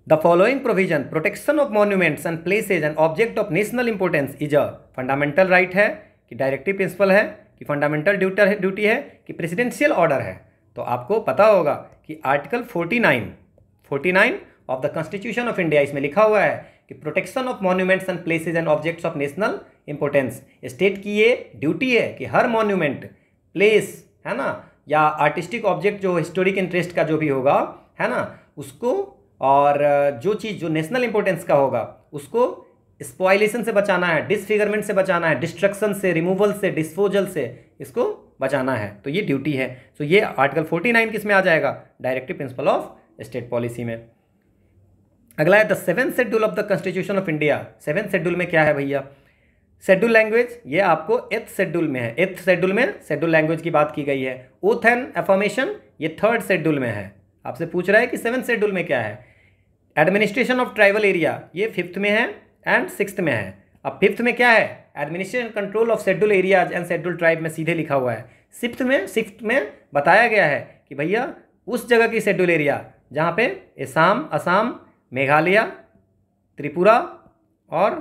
the following provision protection of monuments and places and object of national importance is a fundamental right है कि डायरेक्टिव प्रिंसिपल है कि fundamental duty है कि presidential order है। तो आपको पता होगा कि article 49 of the constitution of India, इसमें लिखा हुआ है कि protection of monuments and places and objects of national importance. State की ये ड्यूटी है कि हर मॉन्यूमेंट, प्लेस, है ना, या आर्टिस्टिक ऑब्जेक्ट जो हिस्टोरिक इंटरेस्ट का जो भी होगा, है ना, उसको, और जो चीज़ जो नेशनल इंपॉर्टेंस का होगा उसको स्पॉइलेशन से बचाना है, डिसफिगरमेंट से बचाना है, डिस्ट्रक्शन से, रिमूवल से, डिस्पोजल से इसको बचाना है। तो ये ड्यूटी है। तो ये आर्टिकल 49 किस में आ जाएगा? Directive principle of state policy में। अगला है the 7th schedule of the constitution of India. 7th schedule में क्या है भैया? शेड्यूल लैंग्वेज, ये आपको 8th शेड्यूल में है। 8th शेड्यूल में शेड्यूल लैंग्वेज की बात की गई है। ओथ एंड अफर्मेशन ये 3rd शेड्यूल में है। आपसे पूछ रहा है कि 7th शेड्यूल में क्या है। एडमिनिस्ट्रेशन ऑफ ट्राइबल एरिया ये 5th में है एंड 6th में है। अब 5th में क्या है? Administration control of schedule areas and schedule tribe में सीधे लिखा हुआ है। 6th में बताया गया है कि भैया उस जगह की शेड्यूल एरिया जहाँ पे असम, मेघालय, त्रिपुरा और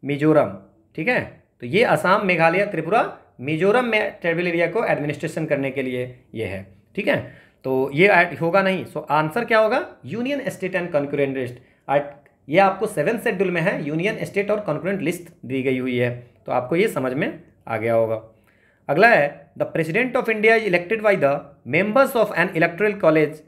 मिजोरम, ठीक है। तो ये असम, मेघालय, त्रिपुरा, मिजोरम में ट्राइबल एरिया को एडमिनिस्ट्रेशन करने के लिए ये है, ठीक है। तो ये होगा नहीं। सो आंसर क्या होगा? Union state and concurrent list. ये आपको 7th शेड्यूल में है, यूनियन स्टेट और कॉन्करेंट लिस्ट दी गई हुई है। तो आपको ये समझ में आ गया होगा। अगला है the president of India is elected by the members of N electoral college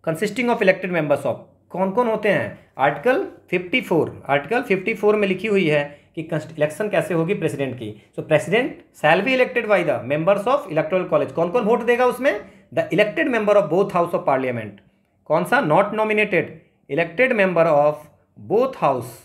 consisting of elected members of. कौन कौन होते हैं? आर्टिकल 54 में लिखी हुई है कि इलेक्शन कैसे होगी प्रेसिडेंट की। So president shall be elected by the members of electoral college. कौन कौन वोट देगा उसमें? The elected member of both house of parliament. कौन सा? Not nominated, elected member of both house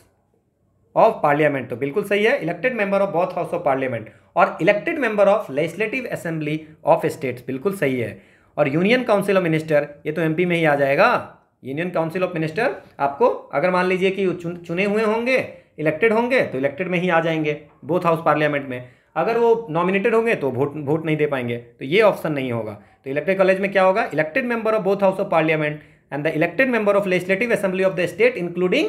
of parliament, तो बिल्कुल सही है, elected member of both house of parliament. और elected member of legislative assembly of states, बिल्कुल सही है। और यूनियन काउंसिल ऑफ मिनिस्टर, ये तो एमपी में ही आ जाएगा। यूनियन काउंसिल ऑफ मिनिस्टर आपको अगर मान लीजिए कि चुने हुए होंगे, इलेक्टेड होंगे, तो इलेक्टेड में ही आ जाएंगे बोथ हाउस पार्लियामेंट में। अगर वो नॉमिनेटेड होंगे तो वोट नहीं दे पाएंगे, तो ये ऑप्शन नहीं होगा। तो इलेक्टेड कॉलेज में क्या होगा, elected member of both house of parliament and the elected member of legislative assembly of the state including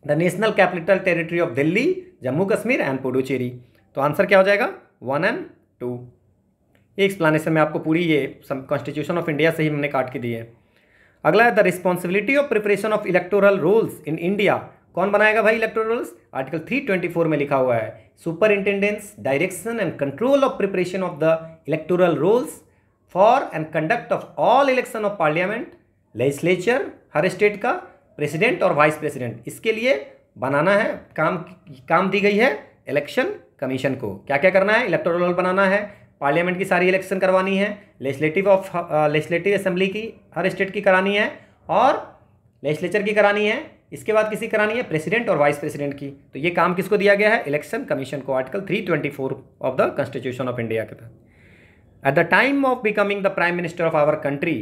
the national capital territory of Delhi, Jammu Kashmir and Puducherry. तो आंसर क्या हो जाएगा, 1 और 2। ये एक्सप्लेनेशन में आपको पूरी ये कॉन्स्टिट्यूशन ऑफ इंडिया से ही हमने काट के दी है। अगला है the responsibility of preparation of electoral rules in India. कौन बनाएगा भाई इलेक्टोरल रूल्स, आर्टिकल 324 में लिखा हुआ है, superintendence direction and control of preparation of the electoral rolls for and conduct of all election of parliament, legislature हर state का, president और वाइस प्रेसिडेंट, इसके लिए बनाना है, काम दी गई है इलेक्शन कमीशन को। क्या क्या करना है, इलेक्टोरल रोल बनाना है, पार्लियामेंट की सारी इलेक्शन करवानी है, लेजिस्लेटिव असेंबली की हर स्टेट की करानी है, और लेजिस्लेचर की करानी है, इसके बाद किसी करानी है प्रेसिडेंट और वाइस प्रेसिडेंट की। तो ये काम किसको दिया गया है, इलेक्शन कमीशन को, article 324 of the constitution of India के तहत। At the time of becoming the prime minister of our country,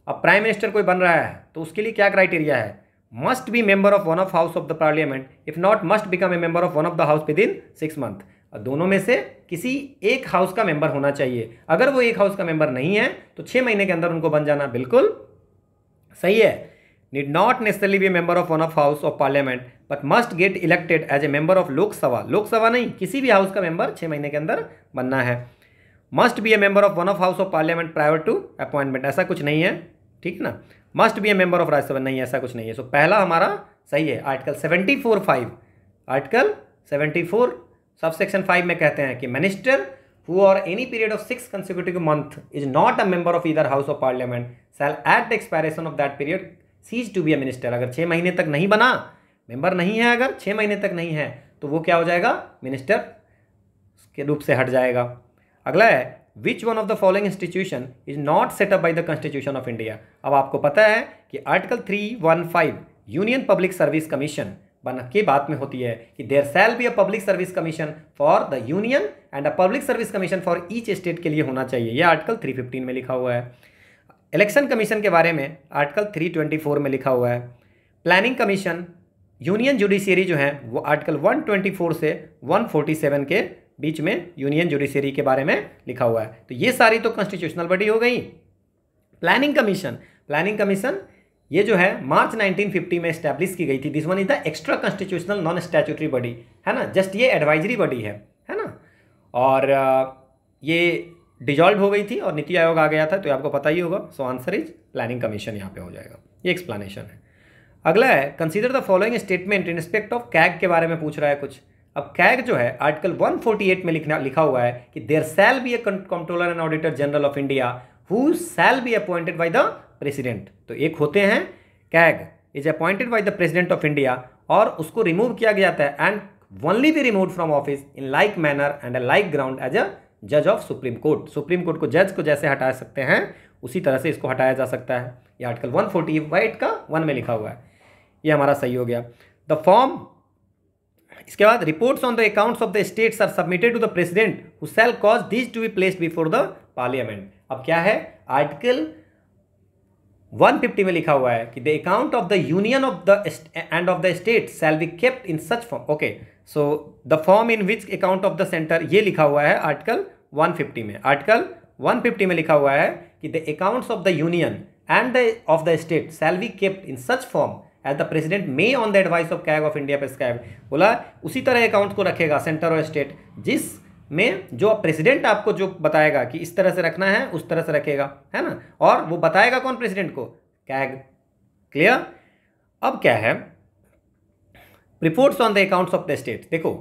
अब प्राइम मिनिस्टर कोई बन रहा है तो उसके लिए क्या क्राइटेरिया है, must B member of one of house of the parliament, if not must become a member of one of the house with in 6 month. दोनों में से किसी एक हाउस का मेंबर होना चाहिए। अगर वो एक हाउस का मेंबर नहीं है तो 6 महीने के अंदर उनको बन जाना, बिल्कुल सही है। Need not necessarily be a member of one of house of parliament but must get elected as a member of Lok Sabha, Lok Sabha नहीं, किसी भी हाउस का मेंबर 6 महीने के अंदर बनना है। Must be a member of one of house of parliament prior to appointment, ऐसा कुछ नहीं है, ठीक है ना। Must be a member of Rajya Sabha, नहीं ऐसा कुछ नहीं है। सो पहला हमारा सही है, आर्टिकल 74(5), आर्टिकल 74 सब सेक्शन 5 में कहते हैं कि मिनिस्टर हु और any period of 6 consecutive month is not a member of either house of parliament shall at the expiration of that period cease to be a minister. अगर 6 महीने तक नहीं बना, मेंबर नहीं है, अगर 6 महीने तक नहीं है तो वो क्या हो जाएगा, मिनिस्टर के रूप से हट जाएगा। अगला है which one of the following institution is not set up by the constitution of India. अब आपको पता है कि article 315 union public service commission बन के बात में होती है कि there shall be a public service commission for the union and a public service commission for each state के लिए होना चाहिए। यह आर्टिकल 315 में लिखा हुआ है। इलेक्शन कमीशन के बारे में आर्टिकल 324 में लिखा हुआ है। प्लानिंग कमीशन, यूनियन जुडिशियरी जो है वो आर्टिकल 124 से 147 के बीच में यूनियन जुडिशियरी के बारे में लिखा हुआ है। तो ये सारी तो कॉन्स्टिट्यूशनल बॉडी हो गई। प्लानिंग कमीशन, प्लानिंग कमीशन ये जो है मार्च 1950 में एस्टैब्लिश की गई थी। This one is the extra constitutional non statutory body, है ना, जस्ट ये एडवाइजरी बॉडी है ना। और ये डिजॉल्व हो गई थी और नीति आयोग आ गया था, तो आपको पता ही होगा। So answer is planning commission यहाँ पे हो जाएगा। ये एक्सप्लेनेशन है। अगला है consider the following statement in respect of CAG के बारे में पूछ रहा है कुछ। अब कैग जो है आर्टिकल 148 में लिखा हुआ है कि there shall be a controller and auditor general of India who shall be appointed by the president. तो एक होते हैं CAG is appointed by the president of India, और उसको रिमूव किया गया था and only be removed from office in like manner and a like ground as a जज of supreme court. Supreme court को जज को जैसे हटा सकते हैं उसी तरह से इसको हटाया जा सकता है। ये आर्टिकल 148 का 1 में लिखा हुआ है। ये हमारा सही हो गया। द फॉर्म, इसके बाद reports on the accounts of the states are submitted to the president who shall cause this to be placed before the parliament. अब क्या है, आर्टिकल 150 में लिखा हुआ है कि the account of the union of the end of the state shall be kept in such form. Okay, so the form in which account of the centre, ये लिखा हुआ है आर्टिकल 150 में। आर्टिकल 150 में लिखा हुआ है कि the accounts of the union and of the state shall be kept in such form as the president may on the advice of CAG of India prescribe. बोला उसी तरह अकाउंट को रखेगा सेंटर और स्टेट, जिस में जो प्रेसिडेंट आपको जो बताएगा कि इस तरह से रखना है उस तरह से रखेगा, है ना। और वो बताएगा कौन, प्रेसिडेंट को, कैग। क्लियर। अब क्या है, reports on the accounts of the state. देखो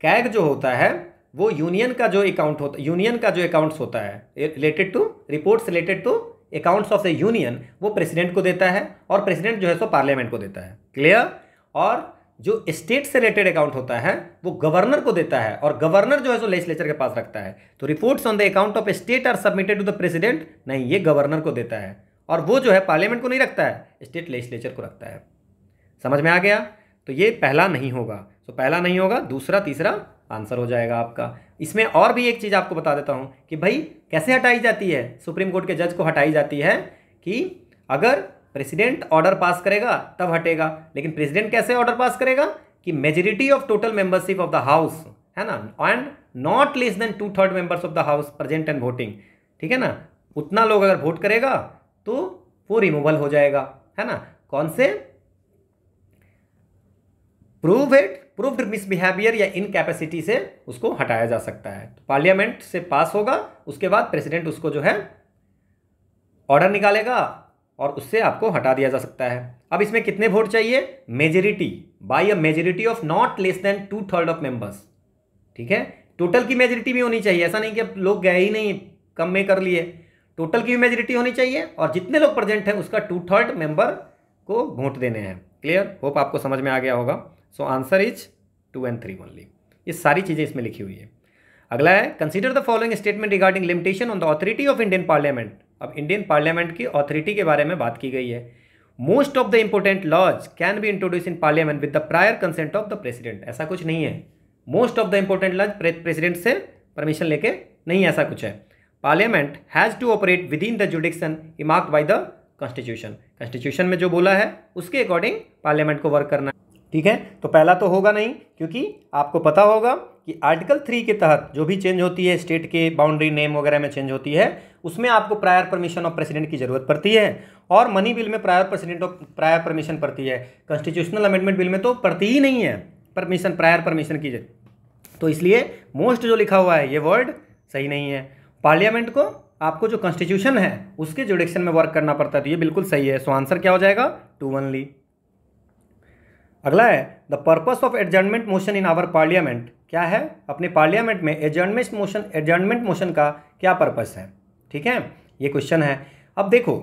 कैग जो होता है वो यूनियन का जो अकाउंट होता है, यूनियन का जो अकाउंट्स होता है related to reports related to accounts of the union, वो प्रेसिडेंट को देता है और प्रेसिडेंट जो है सो पार्लियामेंट को देता है। क्लियर। और जो स्टेट से रिलेटेड अकाउंट होता है वो गवर्नर को देता है और गवर्नर जो है सो लेजिस्लेचर के पास रखता है। तो reports on the account of state are submitted to the president, नहीं, ये गवर्नर को देता है और वो जो है पार्लियामेंट को नहीं रखता है, स्टेट लेजिस्लेचर को रखता है। समझ में आ गया। तो ये पहला नहीं होगा। सो पहला नहीं होगा, दूसरा तीसरा आंसर हो जाएगा आपका। इसमें और भी एक चीज़ आपको बता देता हूँ कि भाई कैसे हटाई जाती है, सुप्रीम कोर्ट के जज को हटाई जाती है कि अगर प्रेसिडेंट ऑर्डर पास करेगा तब हटेगा। लेकिन प्रेसिडेंट कैसे ऑर्डर पास करेगा कि majority of total membership of the house, है ना, and not less than 2/3 members of the house present and voting, ठीक है ना, उतना लोग अगर वोट करेगा तो वो रिमूवल हो जाएगा, है ना। कौन से? प्रूव्ड मिसबिहेवियर या इनकैपेसिटी से उसको हटाया जा सकता है। तो पार्लियामेंट से पास होगा, उसके बाद प्रेसिडेंट उसको जो है ऑर्डर निकालेगा और उससे आपको हटा दिया जा सकता है। अब इसमें कितने वोट चाहिए? Majority, by a majority of not less than 2/3 of members, ठीक है। टोटल की मेजोरिटी भी होनी चाहिए, ऐसा नहीं कि अब लोग गए ही नहीं, कम में कर लिए। टोटल की भी मेजोरिटी होनी चाहिए और जितने लोग प्रेजेंट हैं उसका 2/3 मेंबर को वोट देने हैं। क्लियर? होप आपको समझ में आ गया होगा। So answer is 2 and 3 only. ये सारी चीज़ें इसमें लिखी हुई है। अगला है consider the following statement regarding limitation on the authority of Indian parliament. अब इंडियन पार्लियामेंट की ऑथोरिटी के बारे में बात की गई है। Most of the important laws can be introduce in parliament with the prior consent of the president. ऐसा कुछ नहीं है। Most of the important laws president से परमिशन लेके नहीं, ऐसा कुछ है। Parliament has to operate within the jurisdiction earmarked by the constitution. Constitution में जो बोला है उसके अकॉर्डिंग पार्लियामेंट को वर्क करना है, ठीक है। तो पहला तो होगा नहीं, क्योंकि आपको पता होगा कि आर्टिकल 3 के तहत जो भी चेंज होती है, स्टेट के बाउंड्री नेम वगैरह में चेंज होती है, उसमें आपको प्रायर परमिशन ऑफ प्रेसिडेंट की जरूरत पड़ती है। और मनी बिल में प्रायर परमिशन पड़ती है। कॉन्स्टिट्यूशनल अमेंडमेंट बिल में तो पड़ती ही नहीं है परमिशन, प्रायर परमिशन की। तो इसलिए मोस्ट जो लिखा हुआ है ये वर्ड सही नहीं है। पार्लियामेंट को आपको जो कॉन्स्टिट्यूशन है उसके जुडिक्शन में वर्क करना पड़ता है, तो ये बिल्कुल सही है। सो आंसर क्या हो जाएगा? 2 ओनली। अगला है the purpose of adjournment motion in our parliament. क्या है? अपने पार्लियामेंट में एडजर्नमेंट मोशन का क्या पर्पस है, ठीक है, ये क्वेश्चन है। अब देखो,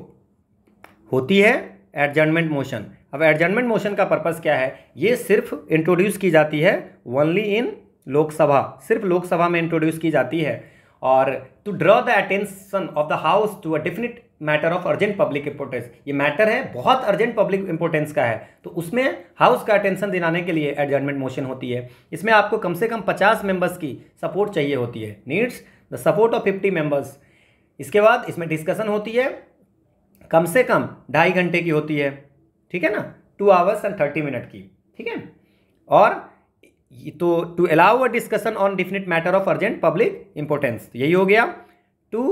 होती है एडजर्नमेंट मोशन। अब एडजर्नमेंट मोशन का पर्पस क्या है? ये सिर्फ इंट्रोड्यूस की जाती है ओनली इन लोकसभा, सिर्फ लोकसभा में इंट्रोड्यूस की जाती है। और to draw the attention of the house to a definite matter of urgent public importance. ये मैटर है बहुत अर्जेंट पब्लिक इंपोर्टेंस का है, तो उसमें हाउस का अटेंशन दिलाने के लिए एडजर्नमेंट मोशन होती है। इसमें आपको कम से कम 50 मेंबर्स की सपोर्ट चाहिए होती है, needs the support of 50 members. इसके बाद इसमें डिस्कशन होती है, कम से कम 2.5 घंटे की होती है, ठीक है ना, 2 hours and 30 minutes की, ठीक है। और तो to allow a discussion on definite matter of urgent public importance, यही हो गया। To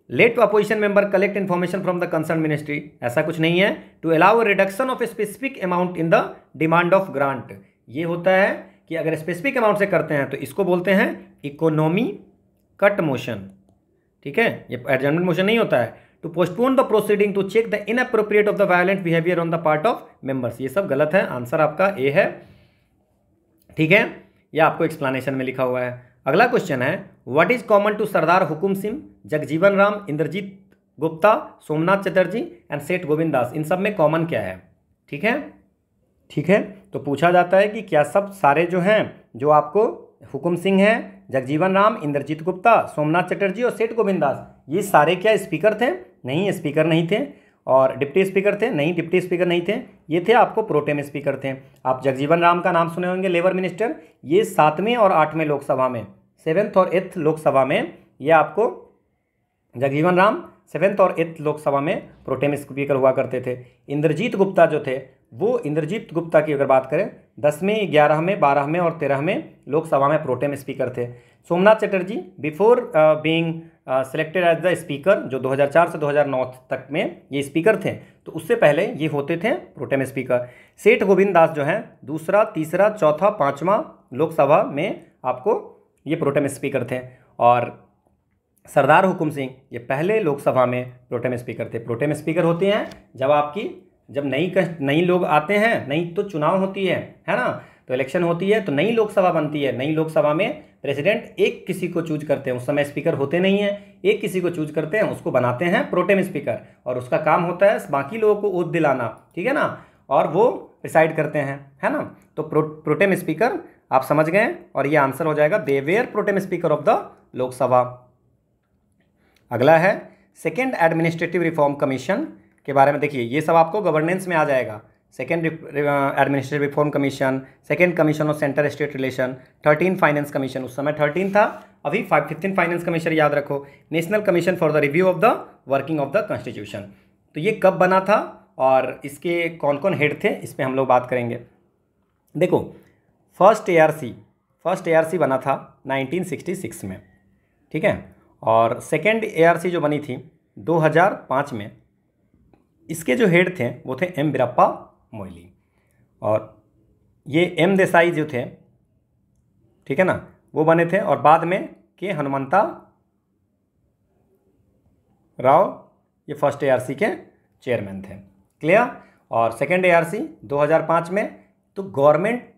let opposition member collect information from the concern ministry, ऐसा कुछ नहीं है। To allow a reduction of a specific amount in the demand of grant, ये होता है कि अगर स्पेसिफिक अमाउंट से करते हैं तो इसको बोलते हैं इकोनॉमी कट मोशन, ठीक है, ये एडजर्नमेंट मोशन नहीं होता है। To postpone the proceeding to check the inappropriate of the violent behaviour on the part of members, ये सब गलत है। आंसर आपका ए है, ठीक है, ये आपको एक्सप्लेनेशन में लिखा हुआ है। अगला क्वेश्चन है what is common to Sardar Hukum Singh, Jagjivan Ram, Indrajit Gupta, Somnath Chatterjee and Seth Govind दास, इन सब में कॉमन क्या है, ठीक है, ठीक है। तो पूछा जाता है कि क्या सब सारे जो हैं, जो आपको हुकुम सिंह हैं, जगजीवन राम, इंद्रजीत गुप्ता, सोमनाथ चटर्जी और सेठ गोविंद दास, ये सारे क्या स्पीकर थे? नहीं, स्पीकर नहीं थे। और डिप्टी स्पीकर थे? नहीं, डिप्टी स्पीकर नहीं थे। ये थे आपको प्रोटेम स्पीकर थे। आप जगजीवन राम का नाम सुने होंगे, लेबर मिनिस्टर, ये 7वें और 8वें लोकसभा में, 7th और 8th लोकसभा में ये आपको जगजीवन राम 7th और 8th लोकसभा में प्रोटेम स्पीकर हुआ करते थे। इंद्रजीत गुप्ता जो थे, वो इंद्रजीत गुप्ता की अगर बात करें 10वें, 11वें, 12वें और 13वें लोकसभा में प्रोटेम स्पीकर थे। Somnath Chatterjee before being selected as the speaker, जो 2004 से 2009 तक में ये स्पीकर थे, तो उससे पहले ये होते थे प्रोटेम स्पीकर। सेठ गोविंद दास जो हैं दूसरा, तीसरा, चौथा, 5वां लोकसभा में आपको ये प्रोटेम स्पीकर थे। और सरदार हुकुम सिंह ये पहले लोकसभा में प्रोटेम स्पीकर थे। प्रोटेम स्पीकर होते हैं जब नई लोग आते हैं, नई तो चुनाव होती है ना, तो इलेक्शन होती है, तो नई लोकसभा बनती है। नई लोकसभा में प्रेसिडेंट एक किसी को चूज करते हैं, उस समय स्पीकर होते नहीं हैं, एक किसी को चूज करते हैं, उसको बनाते हैं प्रोटेम स्पीकर, और उसका काम होता है बाकी लोगों को ओथ दिलाना, ठीक है ना, और वो डिसाइड करते हैं, है ना। तो प्रोटेम स्पीकर आप समझ गए, और ये आंसर हो जाएगा they were pro tem speaker of the Lok Sabha. अगला है सेकेंड एडमिनिस्ट्रेटिव रिफॉर्म कमीशन के बारे में। देखिए ये सब आपको गवर्नेंस में आ जाएगा। Second administrative reform commission, second commission of centre state relation, 13 finance commission, उस समय 13 था, अभी 15 फाइनेंस कमीशन याद रखो, national commission for the review of the working of the constitution. तो ये कब बना था और इसके कौन कौन हेड थे, इस पर हम लोग बात करेंगे। देखो, फर्स्ट ARC बना था 1966 में, ठीक है, और सेकेंड ARC जो बनी थी 2005 में। इसके जो हेड थे वो थे M वीरप्पा मोइली, और ये M देसाई जो थे, ठीक है ना, वो बने थे, और बाद में के हनुमंता राव ये फर्स्ट ARC के चेयरमैन थे। क्लियर। और सेकेंड ARC 2005 में। तो गवर्नमेंट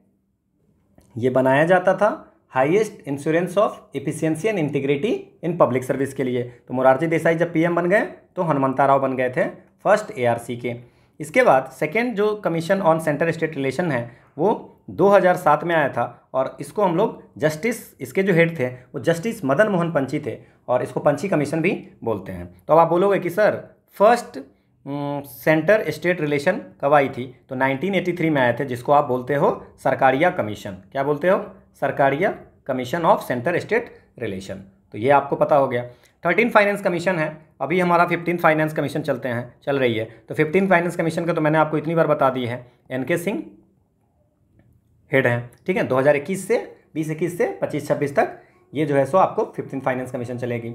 ये बनाया जाता था highest insurance of efficiency and integrity in public service के लिए। तो मोरारजी देसाई जब PM बन गए तो हनुमंता राव बन गए थे फर्स्ट ARC के। इसके बाद सेकेंड जो commission on centre state relation है वो 2007 में आया था, और इसको हम लोग जस्टिस, इसके जो हेड थे वो जस्टिस मदन मोहन पंची थे, और इसको पंची कमीशन भी बोलते हैं। तो अब आप बोलोगे कि sir first centre state relation कब आई थी, तो 1983 में आए थे, जिसको आप बोलते हो सरकारिया कमीशन। क्या बोलते हो? Sarkaria commission of centre state relation. तो ये आपको पता हो गया। 13 फाइनेंस कमीशन है, अभी हमारा 15 फाइनेंस कमीशन चल रही है। तो 15 फाइनेंस कमीशन का तो मैंने आपको इतनी बार बता दी है, NK सिंह हेड हैं, ठीक है। 2021 से 2021 से 25-26 तक ये जो है सो आपको 15 फाइनेंस कमीशन चलेगी।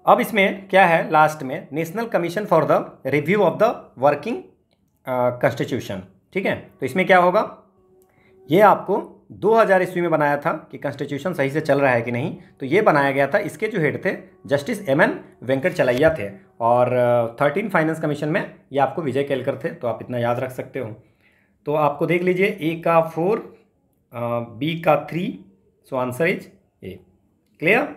अब इसमें क्या है, लास्ट में national commission for the review of the working constitution, ठीक है। तो इसमें क्या होगा, ये आपको 2000 ईस्वी में बनाया था कि कॉन्स्टिट्यूशन सही से चल रहा है कि नहीं। तो ये बनाया गया था, इसके जो हेड थे जस्टिस MN वेंकटचलैया थे, और 13 फाइनेंस कमीशन में ये आपको विजय केलकर थे। तो आप इतना याद रख सकते हो। तो आपको देख लीजिए, A का 4, B का 3, सो आंसर इज A। क्लियर?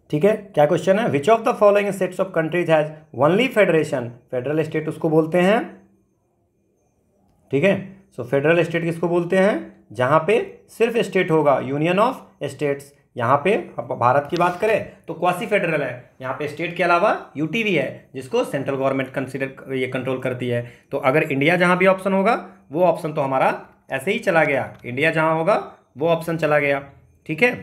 ठीक है। क्या क्वेश्चन है? Which of the following states of countries has only federation? Federal state उसको बोलते हैं, ठीक है। सो फेडरल स्टेट किसको बोलते हैं? जहां पे सिर्फ स्टेट होगा, यूनियन ऑफ स्टेट्स। यहाँ पे भारत की बात करें तो क्वासी फेडरल है, यहाँ पे स्टेट के अलावा UT भी है, जिसको सेंट्रल गवर्नमेंट ये कंट्रोल करती है। तो अगर इंडिया जहाँ भी ऑप्शन होगा वो ऑप्शन तो हमारा ऐसे ही चला गया, इंडिया जहाँ होगा वो ऑप्शन चला गया, ठीक है।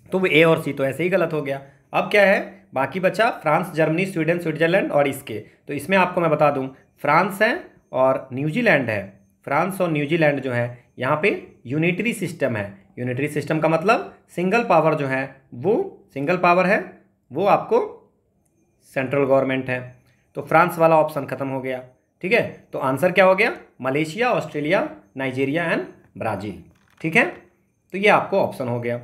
तो वो A और C तो ऐसे ही गलत हो गया। अब क्या है, बाकी बचा फ्रांस, जर्मनी, स्वीडन, स्विट्जरलैंड और इसके। तो इसमें आपको मैं बता दूं, फ्रांस है और न्यूजीलैंड है। फ्रांस और न्यूजीलैंड जो है यहाँ पे यूनिटरी सिस्टम है। यूनिटरी सिस्टम का मतलब सिंगल पावर जो है वो सिंगल पावर है, वो आपको सेंट्रल गवर्नमेंट है। तो फ्रांस वाला ऑप्शन खत्म हो गया, ठीक है। तो आंसर क्या हो गया? Malaysia, Australia, Nigeria and Brazil, ठीक है। तो ये आपको ऑप्शन हो गया।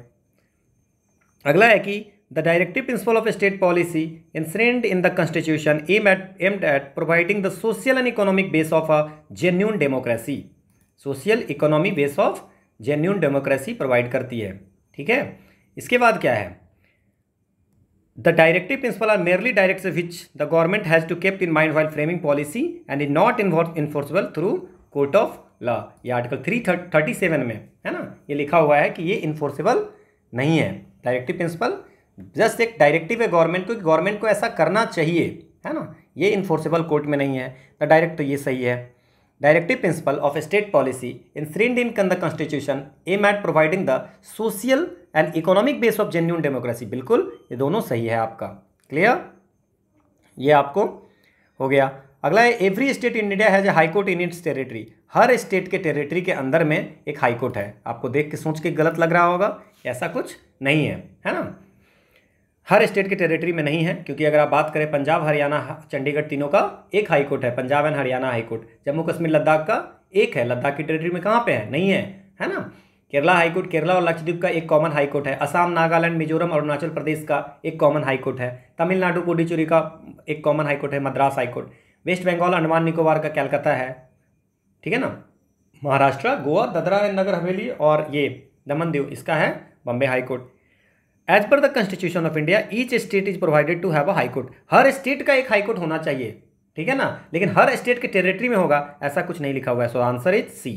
अगला है कि the directive principle of state policy enshrined in the constitution aimed at providing the social and economic base of a genuine democracy. Social economy base of genuine democracy provide करती है, ठीक है। इसके बाद क्या है, the directive principle are merely directive which the government has to kept in mind while framing policy and is not enforceable through court of law. ये article 337 में है ना, ये लिखा हुआ है कि ये इन्फोर्सेबल नहीं है। डायरेक्टिव प्रिंसिपल जस्ट एक डायरेक्टिव है गवर्नमेंट को, गवर्नमेंट को ऐसा करना चाहिए, है ना, ये इन्फोर्सेबल कोर्ट में नहीं है। द डायरेक्ट, तो ये सही है। Directive principle of state policy enshrined in the constitution aim at providing the social and economic base of genuine democracy. बिल्कुल, ये दोनों सही है आपका। क्लियर? ये आपको हो गया। अगला है, every state in India has a high court in its territory. Her state के टेरिटरी के अंदर में एक हाई कोर्ट है। आपको देख के सोच के गलत लग रहा होगा, ऐसा कुछ नहीं है ना। हर स्टेट के टेरिटरी में नहीं है, क्योंकि अगर आप बात करें पंजाब, हरियाणा, चंडीगढ़, तीनों का एक हाई कोर्ट है, Punjab and Haryana high court. Jammu Kashmir, Ladakh का एक है, लद्दाख की टेरिटरी में कहाँ पे है? नहीं है ना। केरला हाई कोर्ट, केरला और लक्षद्वीप का एक कॉमन हाई कोर्ट है। असम, नागालैंड, मिजोरम और अरुणाचल प्रदेश का एक कॉमन हाई कोर्ट है। तमिलनाडु, पुडुचेरी का एक कॉमन हाई कोर्ट है, मद्रास हाई कोर्ट। वेस्ट बंगाल, अंडमान निकोबार का कैलकाता है, ठीक है ना। महाराष्ट्र, गोवा, दादरा एंड नगर हवेली और ये दमन दीव, इसका है Bombay high court. As per the constitution of India each state is provided to have a high court. हर स्टेट का एक हाई कोर्ट होना चाहिए, ठीक है ना, लेकिन हर स्टेट के टेरिटरी में होगा ऐसा कुछ नहीं लिखा हुआ है। So answer is C,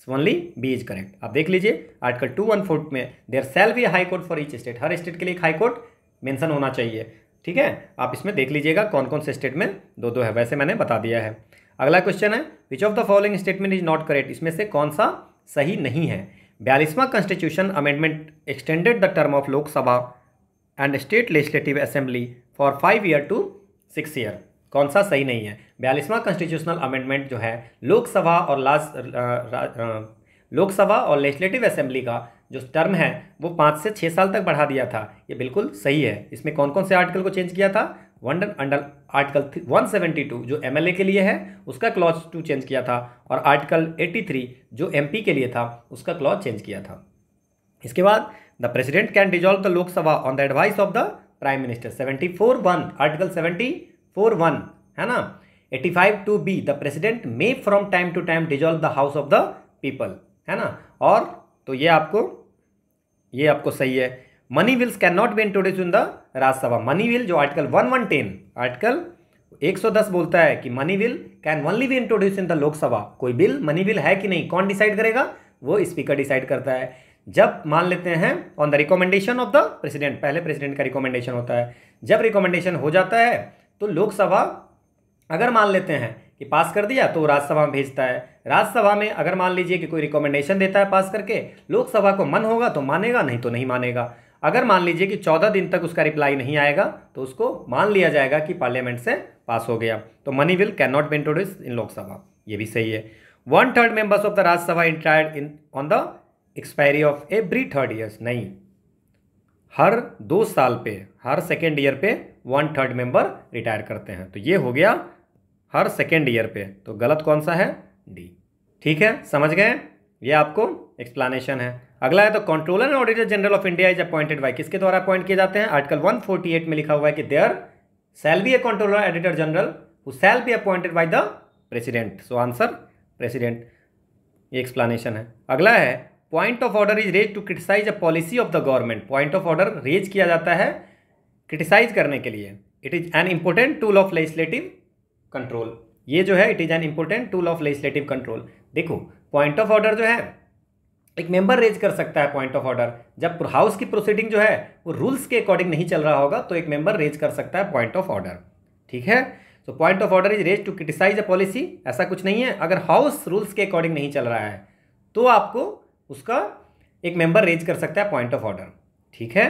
only B is correct. आप देख लीजिए आर्टिकल 214 में there shall be high court for each state. हर स्टेट के लिए एक हाई कोर्ट मेंशन होना चाहिए। ठीक है, आप इसमें देख लीजिएगा कौन कौन से स्टेट में दो दो है, वैसे मैंने बता दिया है। अगला क्वेश्चन है which of the following statement is not correct, इसमें से कौन सा सही नहीं है। 42वां constitution amendment extended the term of Lok Sabha and state legislative assembly for 5 year to 6 year, कौन सा सही नहीं है। 42वां कॉन्स्टिट्यूशनल अमेंडमेंट जो है लोकसभा और लेजिस्लेटिव असेंबली का जो टर्म है वो 5 से 6 साल तक बढ़ा दिया था, ये बिल्कुल सही है। इसमें कौन कौन से आर्टिकल को चेंज किया था, अंडर आर्टिकल 172 जो एमएलए के लिए है उसका क्लॉज 2 चेंज किया था, और आर्टिकल 83 जो एमपी के लिए था उसका क्लॉज चेंज किया था। इसके बाद the president can dissolve the Lok Sabha on the advice of the prime minister, 74(1) article 74(1) है ना। 85(2)(b) the president may from time to time dissolve the house of the people, है ना। और तो ये आपको सही है। Money bills can not be introduce in the Rajya Sabha, money bill जो आर्टिकल 1110 आर्टिकल 110 बोलता है कि money bill can only be introduce in the Lok Sabha. कोई बिल मनी विल है कि नहीं कौन डिसाइड करेगा, वो स्पीकर डिसाइड करता है। जब मान लेते हैं on the recommendation of the president, पहले प्रेसिडेंट का रिकमेंडेशन होता है, जब रिकमेंडेशन हो जाता है तो लोकसभा अगर मान लेते हैं कि पास कर दिया तो राज्यसभा में भेजता है। राज्यसभा में अगर मान लीजिए कि कोई रिकमेंडेशन देता है पास करके, लोकसभा को मन होगा तो मानेगा, नहीं तो नहीं मानेगा। अगर मान लीजिए कि 14 दिन तक उसका रिप्लाई नहीं आएगा तो उसको मान लिया जाएगा कि पार्लियामेंट से पास हो गया। तो money bill can not be introduce in Lok Sabha, ये भी सही है। 1/3 members of the Rajya Sabha retired in on the expiry of every 3rd years, नहीं, हर 2 साल पे, हर 2nd ईयर पे 1/3 मेंबर रिटायर करते हैं। तो ये हो गया हर 2nd ईयर पे, तो गलत कौन सा है, डी। ठीक है, समझ गए, ये आपको एक्सप्लेनेशन है। अगला है तो controller and auditor general of India is appointed bye, किसके द्वारा अपॉइंट किए जाते हैं। आर्टिकल 148 में लिखा हुआ है कि there shall be a controller auditor general who shall be appointed by the president, so answer president, ये एक्सप्लेनेशन है। अगला है point of order is raise to criticise a policy of the government, point of order raise किया जाता है criticise करने के लिए। It is an important tool of legislative control, ये जो है it is an important tool of legislative control. देखो पॉइंट ऑफ ऑर्डर जो है एक मेंबर रेज कर सकता है पॉइंट ऑफ ऑर्डर, जब हाउस की प्रोसीडिंग जो है वो रूल्स के अकॉर्डिंग नहीं चल रहा होगा तो एक मेंबर रेज कर सकता है पॉइंट ऑफ ऑर्डर। ठीक है, तो point of order is raise to criticise a policy, ऐसा कुछ नहीं है। अगर हाउस रूल्स के अकॉर्डिंग नहीं चल रहा है तो आपको उसका एक मेंबर रेज कर सकता है पॉइंट ऑफ ऑर्डर। ठीक है,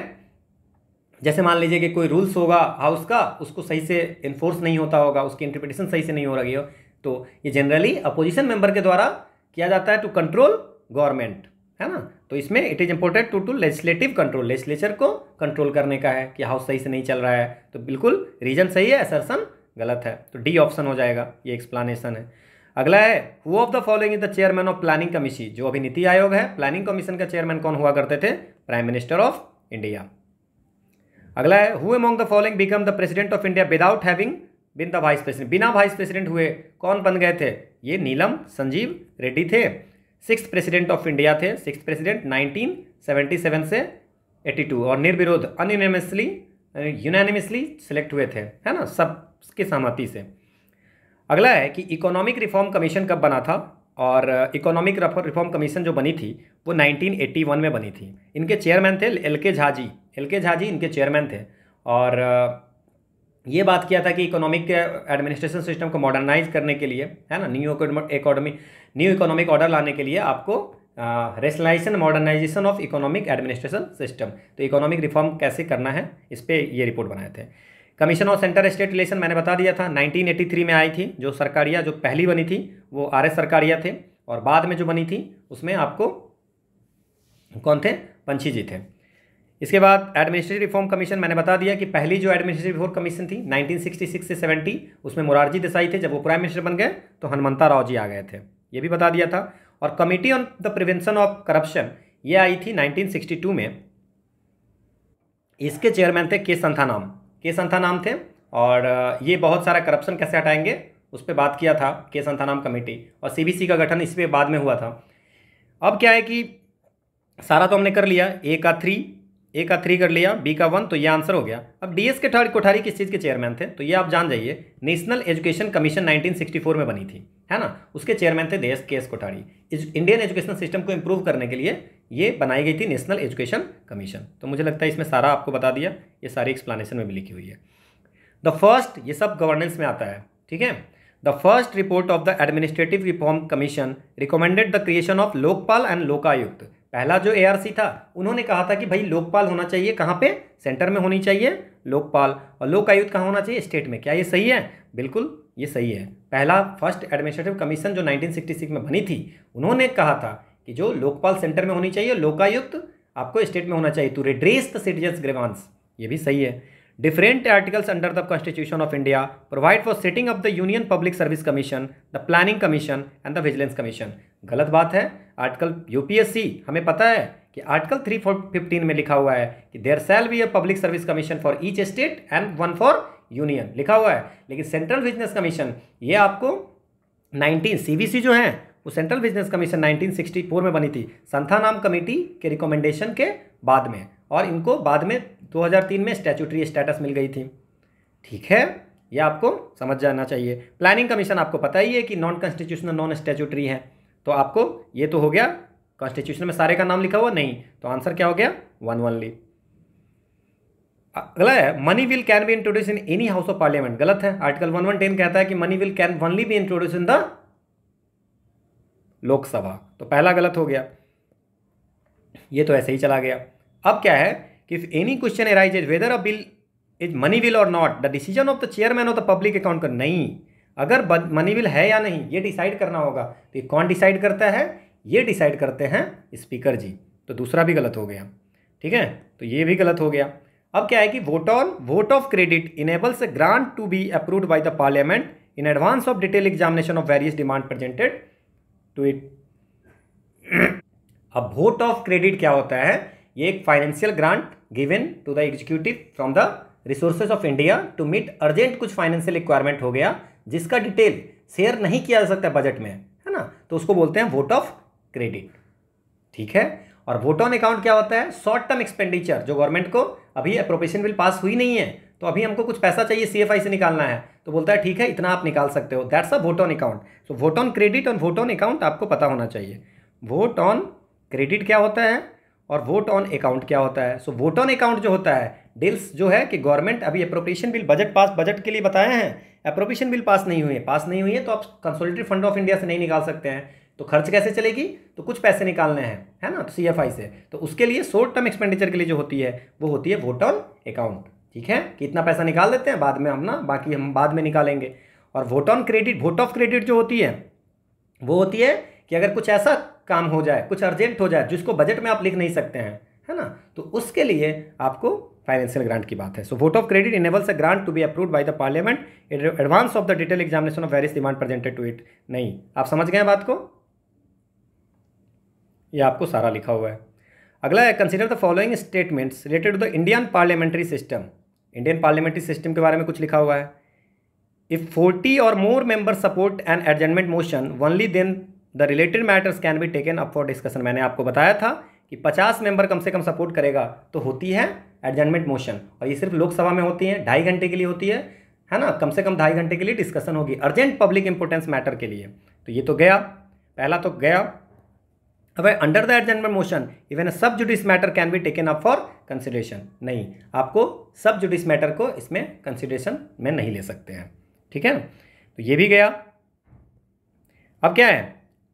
जैसे मान लीजिए कि कोई रूल्स होगा हाउस का, उसको सही से इन्फोर्स नहीं होता होगा, उसकी इंटरप्रिटेशन सही से नहीं हो रही हो, तो ये जनरली अपोजिशन मेंबर के द्वारा किया जाता है टू कंट्रोल गवर्नमेंट, है ना। तो इसमें it is important to legislative control, legislature को कंट्रोल करने का है कि हाउस सही से नहीं चल रहा है। तो बिल्कुल रीजन सही है, असर्शन गलत है, तो डी ऑप्शन हो जाएगा, ये एक्सप्लेनेशन है। अगला है who of the following is the chairman of planning commission, जो अभी नीति आयोग है, प्लानिंग कमीशन का चेयरमैन कौन हुआ करते थे, प्राइम मिनिस्टर ऑफ इंडिया। अगला है who among the following become the president of India without having been the vice president, बिना वाइस प्रेसिडेंट हुए कौन बन गए थे, ये नीलम संजीव रेड्डी थे। 6th प्रेसिडेंट ऑफ इंडिया थे, 6th प्रेसिडेंट 1977 से 82, और निर्विरोध यूनानिमसली सिलेक्ट हुए थे, है ना, सबकी सहमति से। अगला है कि इकोनॉमिक रिफॉर्म कमीशन कब बना था, और इकोनॉमिक रिफॉर्म कमीशन जो बनी थी वो 1981 में बनी थी। इनके चेयरमैन थे एल के झा जी इनके चेयरमैन थे, और ये बात किया था कि इकोनॉमिक एडमिनिस्ट्रेशन सिस्टम को मॉडर्नाइज करने के लिए, है ना, न्यू इकोनॉमिक ऑर्डर लाने के लिए आपको rationalisation modernisation of economic administration system, तो इकोनॉमिक रिफॉर्म कैसे करना है इस पर ये रिपोर्ट बनाए थे। Commission of centre state relation मैंने बता दिया था, 1983 में आई थी। जो सरकारिया जो पहली बनी थी वो आर एस सरकारिया थे, और बाद में जो बनी थी उसमें आपको कौन थे, पंछी जी थे। इसके बाद एडमिनिस्ट्रेटिव रिफॉर्म कमीशन मैंने बता दिया कि पहली जो एडमिनिस्ट्रेटिव रिफॉर्म कमीशन थी 1966 से 70, उसमें मोरारजी देसाई थे, जब वो प्राइम मिनिस्टर बन गए तो हनुमंता राव जी आ गए थे, ये भी बता दिया था। और committee on the prevention of corruption ये आई थी 1962 में, इसके चेयरमैन थे के संथानाम थे, और ये बहुत सारा करप्शन कैसे हटाएंगे उस पर बात किया था के संथानाम कमेटी, और सीबीसी का गठन इस पर बाद में हुआ था। अब क्या है कि सारा तो हमने कर लिया, ए का 3 कर लिया, बी का 1, तो ये आंसर हो गया। अब डीएस के कोठारी किस चीज़ के चेयरमैन थे, तो ये आप जान जाइए, नेशनल एजुकेशन कमीशन 1964 में बनी थी, है ना, उसके चेयरमैन थे के S Kothari. Indian education system को इम्प्रूव करने के लिए ये बनाई गई थी नेशनल एजुकेशन कमीशन। तो मुझे लगता है इसमें सारा आपको बता दिया, ये सारी एक्सप्लेनेशन में भी लिखी हुई है। द फर्स्ट, ये सब गवर्नेंस में आता है, ठीक है। The first report of the administrative reform commission recommended the creation of Lokpal and Lokayukta. पहला जो एआरसी था उन्होंने कहा था कि भाई लोकपाल होना चाहिए, कहाँ पे, सेंटर में होनी चाहिए लोकपाल, और लोकायुक्त कहाँ होना चाहिए, स्टेट में। क्या ये सही है? बिल्कुल ये सही है। पहला फर्स्ट एडमिनिस्ट्रेटिव कमीशन जो 1966 में बनी थी, उन्होंने कहा था कि जो लोकपाल सेंटर में होनी चाहिए, लोकायुक्त आपको स्टेट में होना चाहिए, to redress the citizens grievance. ये भी सही है। Different articles under the constitution of India provide for setting up the union public service commission, the planning commission and the vigilance commission. गलत बात है। आर्टिकल यूपीएससी हमें पता है कि आर्टिकल 315 में लिखा हुआ है कि there shall be a public service commission for each state and one for union, लिखा हुआ है। लेकिन सेंट्रल बिजनेस कमीशन ये आपको 19 सीबीसी जो है वो सेंट्रल बिजनेस कमीशन 1964 में बनी थी, संथानाम कमेटी के रिकमेंडेशन के बाद में, और इनको बाद में 2003 में स्टैट्यूटरी स्टेटस मिल गई थी, ठीक है। ये आपको समझ जाना चाहिए। प्लानिंग कमीशन आपको पता ही है कि नॉन कॉन्स्टिट्यूशनल नॉन स्टैट्यूटरी है, तो आपको ये तो हो गया। कॉन्स्टिट्यूशन में सारे का नाम लिखा हुआ नहीं, तो आंसर क्या हो गया, वन ओनली। अगला है money bill can be introduce in any house of parliament. गलत है। आर्टिकल 110 कहता है कि money bill can only be introduce in the Lok Sabha, तो पहला गलत हो गया, ये तो ऐसे ही चला गया। अब क्या है कि if any question arises whether a bill is money bill और not, the decision of the chairman of the public account कर, नहीं, अगर मनी विल है या नहीं ये डिसाइड करना होगा, तो ये कौन डिसाइड करता है, ये डिसाइड करते हैं स्पीकर जी, तो दूसरा भी गलत हो गया, ठीक है, तो ये भी गलत हो गया। अब क्या है कि vote of credit enables a grant to be approved by the parliament in advance of detail examination of various demand presented to it. अब वोट ऑफ क्रेडिट क्या होता है, ये एक financial grant given to the executive from the resources of India to meet urgent कुछ financial requirement हो गया जिसका डिटेल शेयर नहीं किया जा सकता बजट में, है ना, तो उसको बोलते हैं वोट ऑफ क्रेडिट, ठीक है। और वोट ऑन अकाउंट क्या होता है, शॉर्ट टर्म एक्सपेंडिचर, जो गवर्नमेंट को अभी अप्रोप्रिएशन बिल पास हुई नहीं है तो अभी हमको कुछ पैसा चाहिए सीएफआई से निकालना है, तो बोलता है ठीक है इतना आप निकाल सकते हो, that's a vote on account. So vote on credit और वोट ऑन अकाउंट आपको पता होना चाहिए। वोट ऑन क्रेडिट क्या होता है और वोट ऑन अकाउंट क्या होता है। सो वोट ऑन अकाउंट जो होता है, डील्स जो है कि गवर्नमेंट अभी अप्रोप्रिएशन बिल बजट के लिए बताए हैं, अप्रोप्रिएशन बिल पास नहीं हुई है तो आप कंसोलिडेटेड फंड ऑफ इंडिया से नहीं निकाल सकते हैं, तो खर्च कैसे चलेगी, तो कुछ पैसे निकालने हैं, है ना, तो सीएफआई से, तो उसके लिए शॉर्ट टर्म एक्सपेंडिचर के लिए जो होती है वो होती है वोट ऑन अकाउंट, ठीक है, कि इतना पैसा निकाल देते हैं, बाद में हम ना बाकी हम बाद में निकालेंगे। और vote on credit, vote of credit जो होती है वो होती है कि अगर कुछ ऐसा काम हो जाए, कुछ अर्जेंट हो जाए जिसको बजट में आप लिख नहीं सकते हैं, है ना, तो उसके लिए आपको फाइनेंशियल ग्रांट की बात है। So vote of credit enables a grant to be approved by the parliament in advance of the detail examination of various demand presented to it. नहीं, आप समझ गए बात को, ये आपको सारा लिखा हुआ है। अगला है consider the following statements related to the Indian parliamentary system. Indian parliamentary system के बारे में कुछ लिखा हुआ है। If 40 or more members support an adjournment motion only then the related matters can be taken up for discussion. मैंने आपको बताया था कि 50 मेंबर कम से कम सपोर्ट करेगा तो होती है एडजमेंट मोशन, और ये सिर्फ लोकसभा में होती है, 2.5 घंटे के लिए होती है ना, कम से कम 2.5 घंटे के लिए डिस्कशन होगी अर्जेंट पब्लिक इंपोर्टेंस मैटर के लिए। तो ये तो गया, पहला तो गया। अब under the adjournment motion even sub judice matter can be taken up for consideration. नहीं, आपको सब जुडिस मैटर को इसमें कंसिडरेशन में नहीं ले सकते हैं, ठीक है, तो ये भी गया। अब क्या है,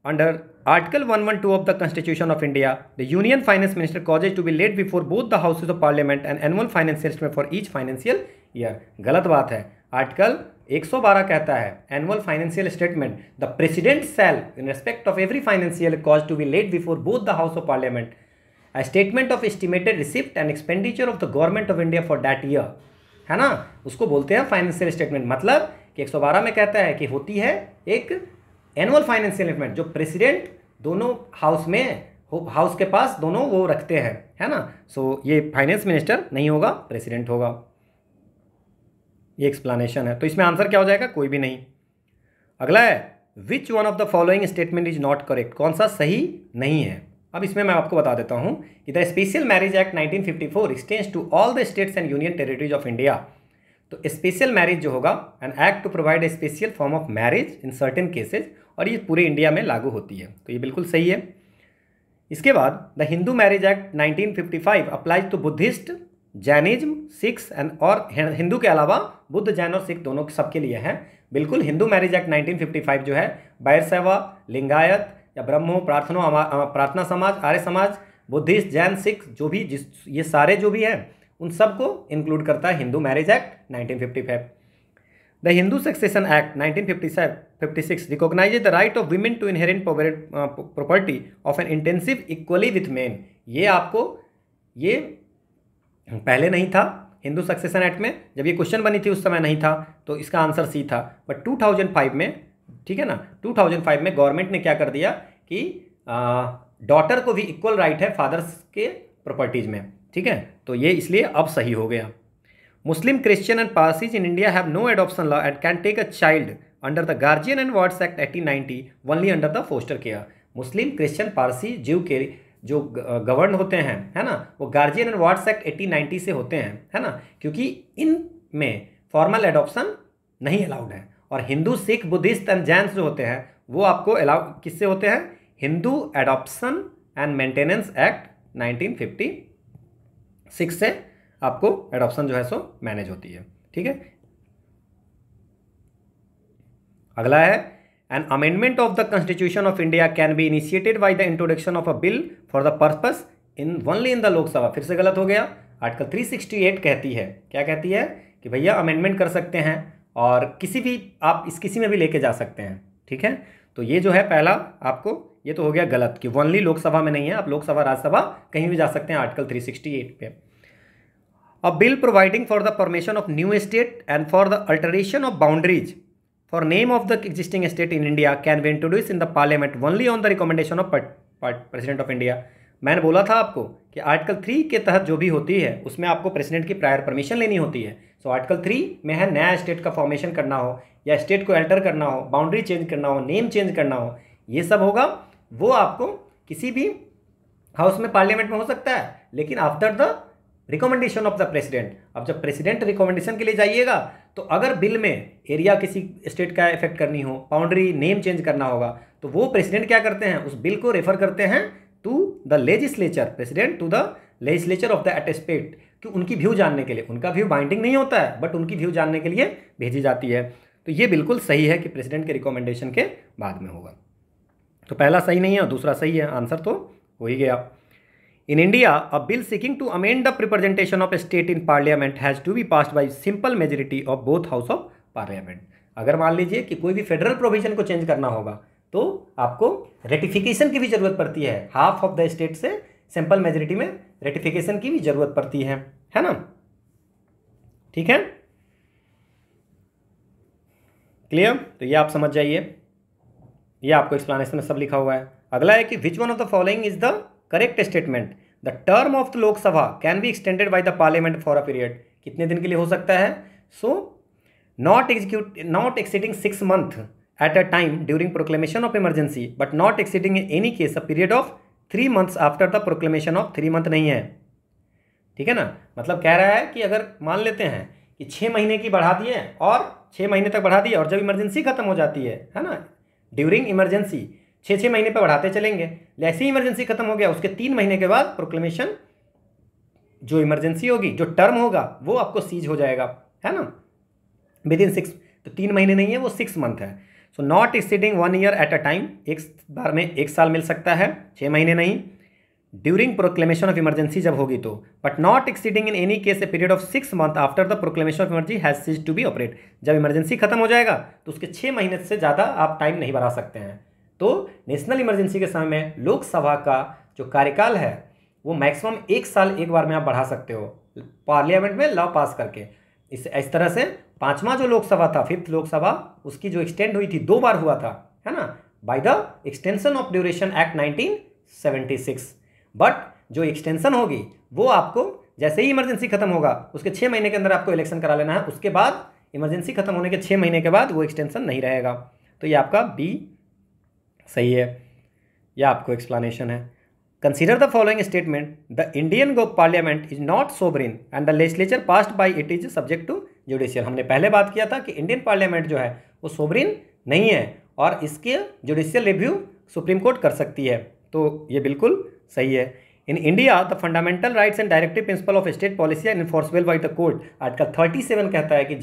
under article 112 of the constitution of India the union finance minister causes to be laid before both the houses of parliament and annual financial statement for each financial year. गलत बात है। आर्टिकल 112 कहता है annual financial statement the president shall in respect of every financial cause to be laid before both the house of parliament a statement of estimated receipt and expenditure of the government of India for that year, है ना, उसको बोलते हैं financial statement. मतलब कि 112 में कहता है कि होती है एक एनुअल फाइनेंशियल स्टेटमेंट जो प्रेसिडेंट दोनों हाउस में, हाउस के पास दोनों वो रखते हैं, है ना। सो ये फाइनेंस मिनिस्टर नहीं होगा, प्रेसिडेंट होगा, ये एक्सप्लेनेशन है। तो इसमें आंसर क्या हो जाएगा, कोई भी नहीं। अगला है which one of the following statement is not correct, कौन सा सही नहीं है। अब इसमें मैं आपको बता देता हूं कि the special marriage act 1954 extends to all the states and union territories of India. तो स्पेशल मैरिज जो होगा, an act to provide a special form of marriage in certain cases, और ये पूरे इंडिया में लागू होती है, तो ये बिल्कुल सही है। इसके बाद the Hindu marriage act 1955 applies to Buddhist Jainism, Sikhs and और हिंदू के अलावा बुद्ध, जैन और सिख दोनों सबके लिए है। बिल्कुल हिंदू मैरिज एक्ट 1955 जो है बैरसेवा, लिंगायत या ब्रह्मो, प्रार्थना समाज, आर्य समाज, बुद्धिस्ट, जैन, सिख जो भी ये सारे जो भी हैं उन सबको इंक्लूड करता है Hindu marriage act 1955। The Hindu succession act 1956 recognises the right of women to inherit property of an intensive equally with men. ये पहले नहीं था हिंदू सक्सेशन एक्ट में, जब ये क्वेश्चन बनी थी उस समय नहीं था, तो इसका आंसर सी था। बट 2005 में, ठीक है ना, 2005 में गवर्नमेंट ने क्या कर दिया कि डॉटर को भी इक्वल राइट है फादर्स के प्रॉपर्टीज में, ठीक है, तो ये इसलिए अब सही हो गया। Muslim, Christian and Parsis in India have no adoption law and can take a child under the guardian and wards act 1890 only under the foster care. Muslim, Christian, Parsi, Jew के जो गवर्न होते हैं, है ना, वो गार्जियन एंड वार्ड्स एक्ट 1890 से होते हैं, है ना, क्योंकि इनमें फॉर्मल एडॉप्शन नहीं अलाउड है। और हिंदू, सिख, बुद्धिस्ट एंड जैन्स जो होते हैं वो आपको अलाउ किससे होते हैं? Hindu adoption and maintenance act 1956 से आपको एडॉप्शन जो है सो मैनेज होती है, ठीक है। अगला है an amendment of the constitution of India can be initiated by the introduction of a bill for the purpose in only in the Lok Sabha. फिर से गलत हो गया। आर्टिकल 368 कहती है, क्या कहती है कि भैया अमेंडमेंट कर सकते हैं और किसी में भी लेके जा सकते हैं, ठीक है। तो ये जो है पहला आपको ये तो हो गया गलत कि ओनली लोकसभा में नहीं है, आप लोकसभा, राज्यसभा कहीं भी जा सकते हैं आर्टिकल 368 पे। अ bill providing for the formation of new state and for the alteration of boundaries for name of the existing state in India can be introduce in the parliament only on the recommendation of president of India. मैंने बोला था आपको कि article 3 के तहत जो भी होती है उसमें आपको प्रेसिडेंट की प्रायर परमिशन लेनी होती है। सो आर्टिकल 3 में है नया स्टेट का फॉर्मेशन करना हो या स्टेट को अल्टर करना हो, बाउंड्री चेंज करना हो, नेम चेंज करना हो, ये सब होगा, वो आपको किसी भी हाउस में पार्लियामेंट में हो सकता है, लेकिन after the recommendation of the president. अब जब प्रेसिडेंट रिकमेंडेशन के लिए जाइएगा तो अगर बिल में एरिया किसी स्टेट का इफेक्ट करनी हो, बाउंड्री, नेम चेंज करना होगा, तो वो प्रेसिडेंट क्या करते हैं, उस बिल को रेफर करते हैं to the legislature, president to the legislature of the estate, कि उनकी व्यू जानने के लिए, उनका व्यू बाइंडिंग नहीं होता है बट उनकी व्यू जानने के लिए भेजी जाती है। तो ये बिल्कुल सही है कि प्रेसिडेंट के रिकमेंडेशन के बाद में होगा। तो पहला सही नहीं है और दूसरा सही है, आंसर तो हो ही गया। In India a bill seeking to amend the representation of state in parliament has to be passed by simple majority of both house of parliament. अगर मान लीजिए कि कोई भी फेडरल प्रोविजन को चेंज करना होगा तो आपको रेटिफिकेशन की भी जरूरत पड़ती है, हाफ ऑफ द स्टेट से सिंपल मेजोरिटी में रेटिफिकेशन की भी जरूरत पड़ती है ना, ठीक है, क्लियर। तो ये आप समझ जाइए, ये आपको एक्सप्लेनेशन में सब लिखा हुआ है। अगला है कि which one of the following is the correct statement. The term of the Lok Sabha can be extended by the parliament for a period. कितने दिन के लिए हो सकता है? So not exceeding 6 months at a time during proclamation of emergency but not exceeding in any case a period of 3 months after the proclamation of 3 month नहीं है, ठीक है ना। मतलब कह रहा है कि अगर मान लेते हैं कि 6 महीने की बढ़ा दिए और 6 महीने तक बढ़ा दिए और जब इमरजेंसी खत्म हो जाती है ना, ड्यूरिंग इमरजेंसी 6 महीने पे बढ़ाते चलेंगे, जैसे ही इमरजेंसी खत्म हो गया उसके 3 महीने के बाद प्रोक्लेमेशन जो इमरजेंसी होगी, जो टर्म होगा वो आपको सीज हो जाएगा, है ना, विद इन 6। तो 3 महीने नहीं है, वो 6 month है। So not exceeding 1 year at a time, एक बार में 1 साल मिल सकता है, 6 महीने नहीं। ड्यूरिंग प्रोक्लेमेशन ऑफ इमरजेंसी जब होगी तो, but not exceeding in any case a period of 6 months after the proclamation of emergency has ceased to be operate. जब इमरजेंसी खत्म हो जाएगा तो उसके 6 महीने से ज़्यादा आप टाइम नहीं बढ़ा सकते हैं। तो नेशनल इमरजेंसी के समय में लोकसभा का जो कार्यकाल है वो मैक्सिमम 1 साल एक बार में आप बढ़ा सकते हो पार्लियामेंट में लॉ पास करके। इस तरह से 5वां जो लोकसभा था, 5th लोकसभा, उसकी जो एक्सटेंड हुई थी 2 बार हुआ था, है ना, by the extension of duration act 1976। But जो एक्सटेंशन होगी वो आपको जैसे ही इमरजेंसी खत्म होगा उसके 6 महीने के अंदर आपको इलेक्शन करा लेना है, उसके बाद इमरजेंसी खत्म होने के 6 महीने के बाद वो एक्सटेंशन नहीं रहेगा। तो ये आपका बी सही है, यह आपको एक्सप्लेनेशन है। Consider the following statement, the Indian parliament is not sovereign and the legislature passed by it is subject to judicial. हमने पहले बात किया था कि इंडियन पार्लियामेंट जो है वो सोवरेन नहीं है और इसके जुडिशियल रिव्यू सुप्रीम कोर्ट कर सकती है, तो ये बिल्कुल सही है। In India the fundamental rights and directive principle of state policy are enforceable by the court. Article 37 कहता है कि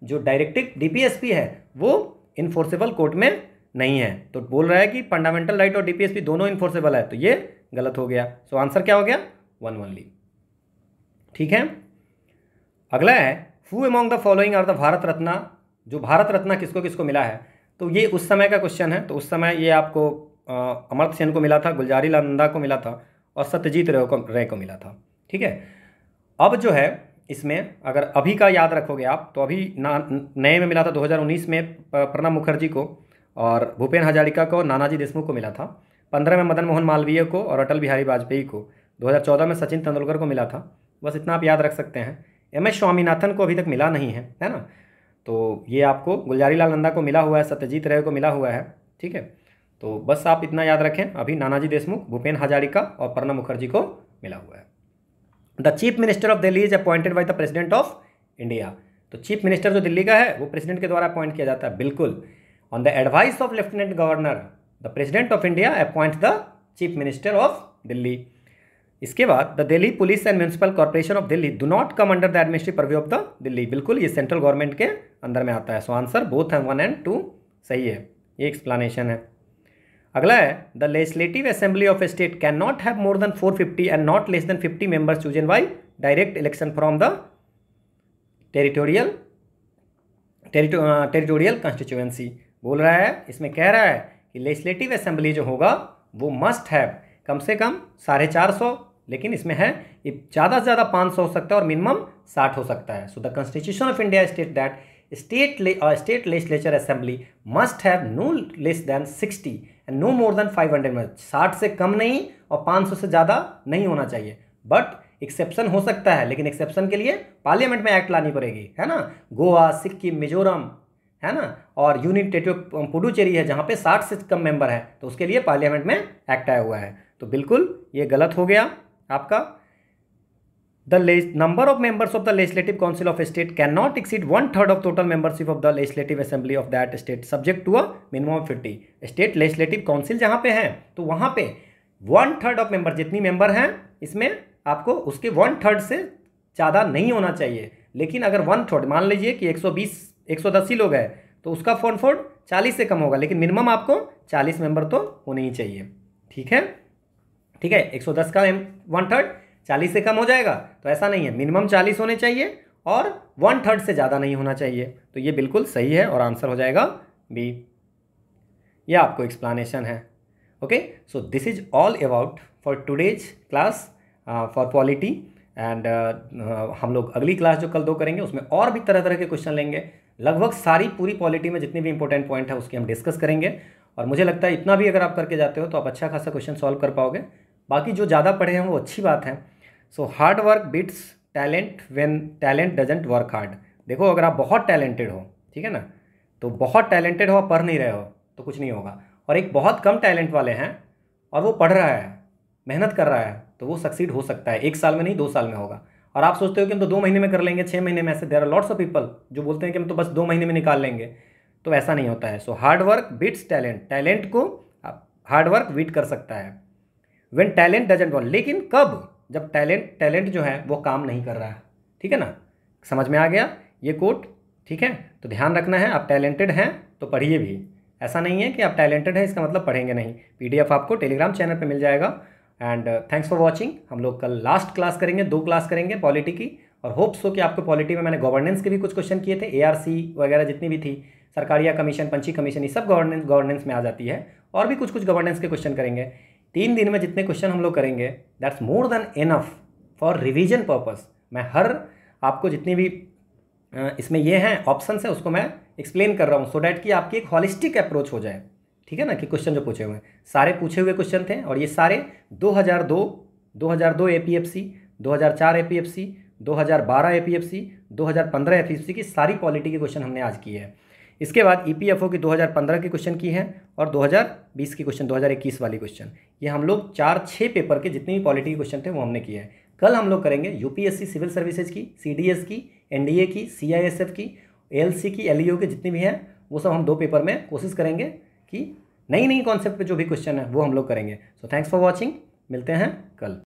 जो डायरेक्टिव डीपीएसपी है वो इन्फोर्सेबल कोर्ट में नहीं है। तो बोल रहा है कि फंडामेंटल राइट और डीपीएसपी दोनों इन्फोर्सेबल है, तो ये गलत हो गया। सो आंसर क्या हो गया? 1 ओनली। ठीक है, अगला है who among the following are the Bharat Ratna. जो भारत रत्ना किसको किसको मिला है, तो ये उस समय का क्वेश्चन है। तो उस समय ये आपको अमर्त्य सेन को मिला था, गुलजारी लाल नंदा को मिला था और सत्यजीत रे को मिला था। ठीक है, अब जो है इसमें अगर अभी का याद रखोगे आप तो अभी नए में मिला था 2019 में प्रणब मुखर्जी को, और भूपेन हजारिका को, नानाजी देशमुख को मिला था। 15 में मदन मोहन मालवीय को और अटल बिहारी वाजपेयी को। 2014 में सचिन तेंदुलकर को मिला था। बस इतना आप याद रख सकते हैं। MS स्वामीनाथन को अभी तक मिला नहीं है ना। तो ये आपको गुलजारी लाल नंदा को मिला हुआ है, सत्यजीत रे को मिला हुआ है। ठीक है, तो बस आप इतना याद रखें, अभी नानाजी देशमुख, भूपेन हजारिका और प्रणब मुखर्जी को मिला हुआ है। The chief minister of Delhi is appointed by the president of India. तो चीफ मिनिस्टर जो दिल्ली का है वो प्रेसिडेंट के द्वारा अपॉइंट किया जाता है, बिल्कुल। On the advice of lieutenant governor the president of India appoint the chief minister of Delhi. इसके बाद the Delhi police and municipal corporation of Delhi do not come under the administrative purview of the Delhi. बिल्कुल, ये central government के अंदर में आता है। So answer both है 1 and 2 सही है, ये एक्सप्लेनेशन है। अगला है the legislative assembly of a state can not have more than 450 and not less then 50 members chosen bye direct election from the territorial constituency. बोल रहा है, इसमें कह रहा है कि लेजिस्लेटिव असेंबली जो होगा वो मस्ट हैव कम से कम 450, लेकिन इसमें है ये ज़्यादा से ज़्यादा 500 हो सकता है और मिनिमम 60 हो सकता है। So the constitution of India state that state legislature assembly must have no less than 60 and no more than 500 में। 60 से कम नहीं और 500 से ज़्यादा नहीं होना चाहिए। बट एक्सेप्शन हो सकता है, लेकिन एक्सेप्शन के लिए पार्लियामेंट में एक्ट लानी पड़ेगी, है ना। गोवा, सिक्किम, मिजोरम, है ना, और यूनियन टेरिटरी पुडुचेरी है जहाँ पे 60 से कम मेंबर है, तो उसके लिए पार्लियामेंट में एक्ट आया हुआ है। तो बिल्कुल ये गलत हो गया आपका। The number of members of the legislative council of a state can not exceed 1/3 of total membership of the legislative assembly of that state subject to a minimum of 50। State legislative council जहाँ पे है तो वहाँ पे 1/3 of member, जितनी member हैं इसमें आपको उसके 1/3 से ज़्यादा नहीं होना चाहिए। लेकिन अगर 1/3 मान लीजिए कि 110 ही लोग हैं तो उसका 1/4 40 से कम होगा, लेकिन मिनिमम आपको 40 मेंबर तो होने ही चाहिए। ठीक है, ठीक है, 110 का 1/3 40 से कम हो जाएगा, तो ऐसा नहीं है, मिनिमम 40 होने चाहिए और 1/3 से ज़्यादा नहीं होना चाहिए। तो ये बिल्कुल सही है और आंसर हो जाएगा बी। ये आपको एक्सप्लेनेशन है। Okay, so this is all about for today's class for polity and हम लोग अगली क्लास जो कल 2 करेंगे उसमें और भी तरह तरह के क्वेश्चन लेंगे। लगभग सारी पूरी पॉलिटी में जितने भी इंपॉर्टेंट पॉइंट है उसकी हम डिस्कस करेंगे, और मुझे लगता है इतना भी अगर आप करके जाते हो तो आप अच्छा खासा क्वेश्चन सॉल्व कर पाओगे। बाकी जो ज़्यादा पढ़े हैं वो अच्छी बात है। So hard work beats talent when talent doesn't work hard. देखो, अगर आप बहुत टैलेंटेड हो, ठीक है ना, तो बहुत टैलेंटेड हो, पढ़ नहीं रहे हो तो कुछ नहीं होगा। और एक बहुत कम टैलेंट वाले हैं और वो पढ़ रहा है, मेहनत कर रहा है, तो वो सक्सीड हो सकता है। 1 साल में नहीं, 2 साल में होगा। और आप सोचते हो कि हम तो 2 महीने में कर लेंगे, 6 महीने में, ऐसे there are lots of people जो बोलते हैं कि हम तो बस 2 महीने में निकाल लेंगे, तो ऐसा नहीं होता है। So hard work beats talent, talent को हार्ड वर्क बीट कर सकता है। व्हेन टैलेंट डजंट वर्क, लेकिन कब? जब टैलेंट जो है वो काम नहीं कर रहा है। ठीक है ना, समझ में आ गया ये कोट? ठीक है, तो ध्यान रखना है, आप टैलेंटेड हैं तो पढ़िए भी। ऐसा नहीं है कि आप टैलेंटेड हैं इसका मतलब पढ़ेंगे नहीं। PDF आपको टेलीग्राम चैनल पे मिल जाएगा। And thanks for watching. हम लोग कल लास्ट क्लास करेंगे, 2 क्लास करेंगे पॉलिटी की, और होप्स हो कि आपको पॉलिटी में मैंने गवर्नेंस के भी कुछ क्वेश्चन किए थे, ARC वगैरह जितनी भी थी, सरकारिया कमीशन, पंची कमीशन, ये सब गवर्नेंस में आ जाती है। और भी कुछ गवर्नेंस के क्वेश्चन करेंगे। 3 दिन में जितने क्वेश्चन हम लोग करेंगे that's more than enough for revision purpose. मैं हर आपको जितनी भी इसमें ये हैं ऑप्शंस है उसको मैं एक्सप्लेन कर रहा हूँ, सो डैट कि आपकी एक हॉलिस्टिक अप्रोच हो जाए। ठीक है ना, कि क्वेश्चन जो पूछे हुए हैं सारे पूछे हुए क्वेश्चन थे, और ये सारे 2002 APFC, 2004 APFC, 2012 APFC, 2015 APFC की सारी पॉलिटी के क्वेश्चन हमने आज किए हैं। इसके बाद EPFO की 2015 की क्वेश्चन की है, और 2020 की क्वेश्चन, 2021 वाली क्वेश्चन, ये हम लोग 4-6 पेपर के जितने भी पॉलिटी के क्वेश्चन थे वो हमने किए हैं। कल हम लोग करेंगे UPSC सिविल सर्विसेज की, CDS की, NDA की, CISF की, ALC की, LEO के जितनी भी हैं वो सब हम 2 पेपर में कोशिश करेंगे कि नई कॉन्सेप्ट पे जो भी क्वेश्चन है वो हम लोग करेंगे। सो थैंक्स फॉर वॉचिंग, मिलते हैं कल।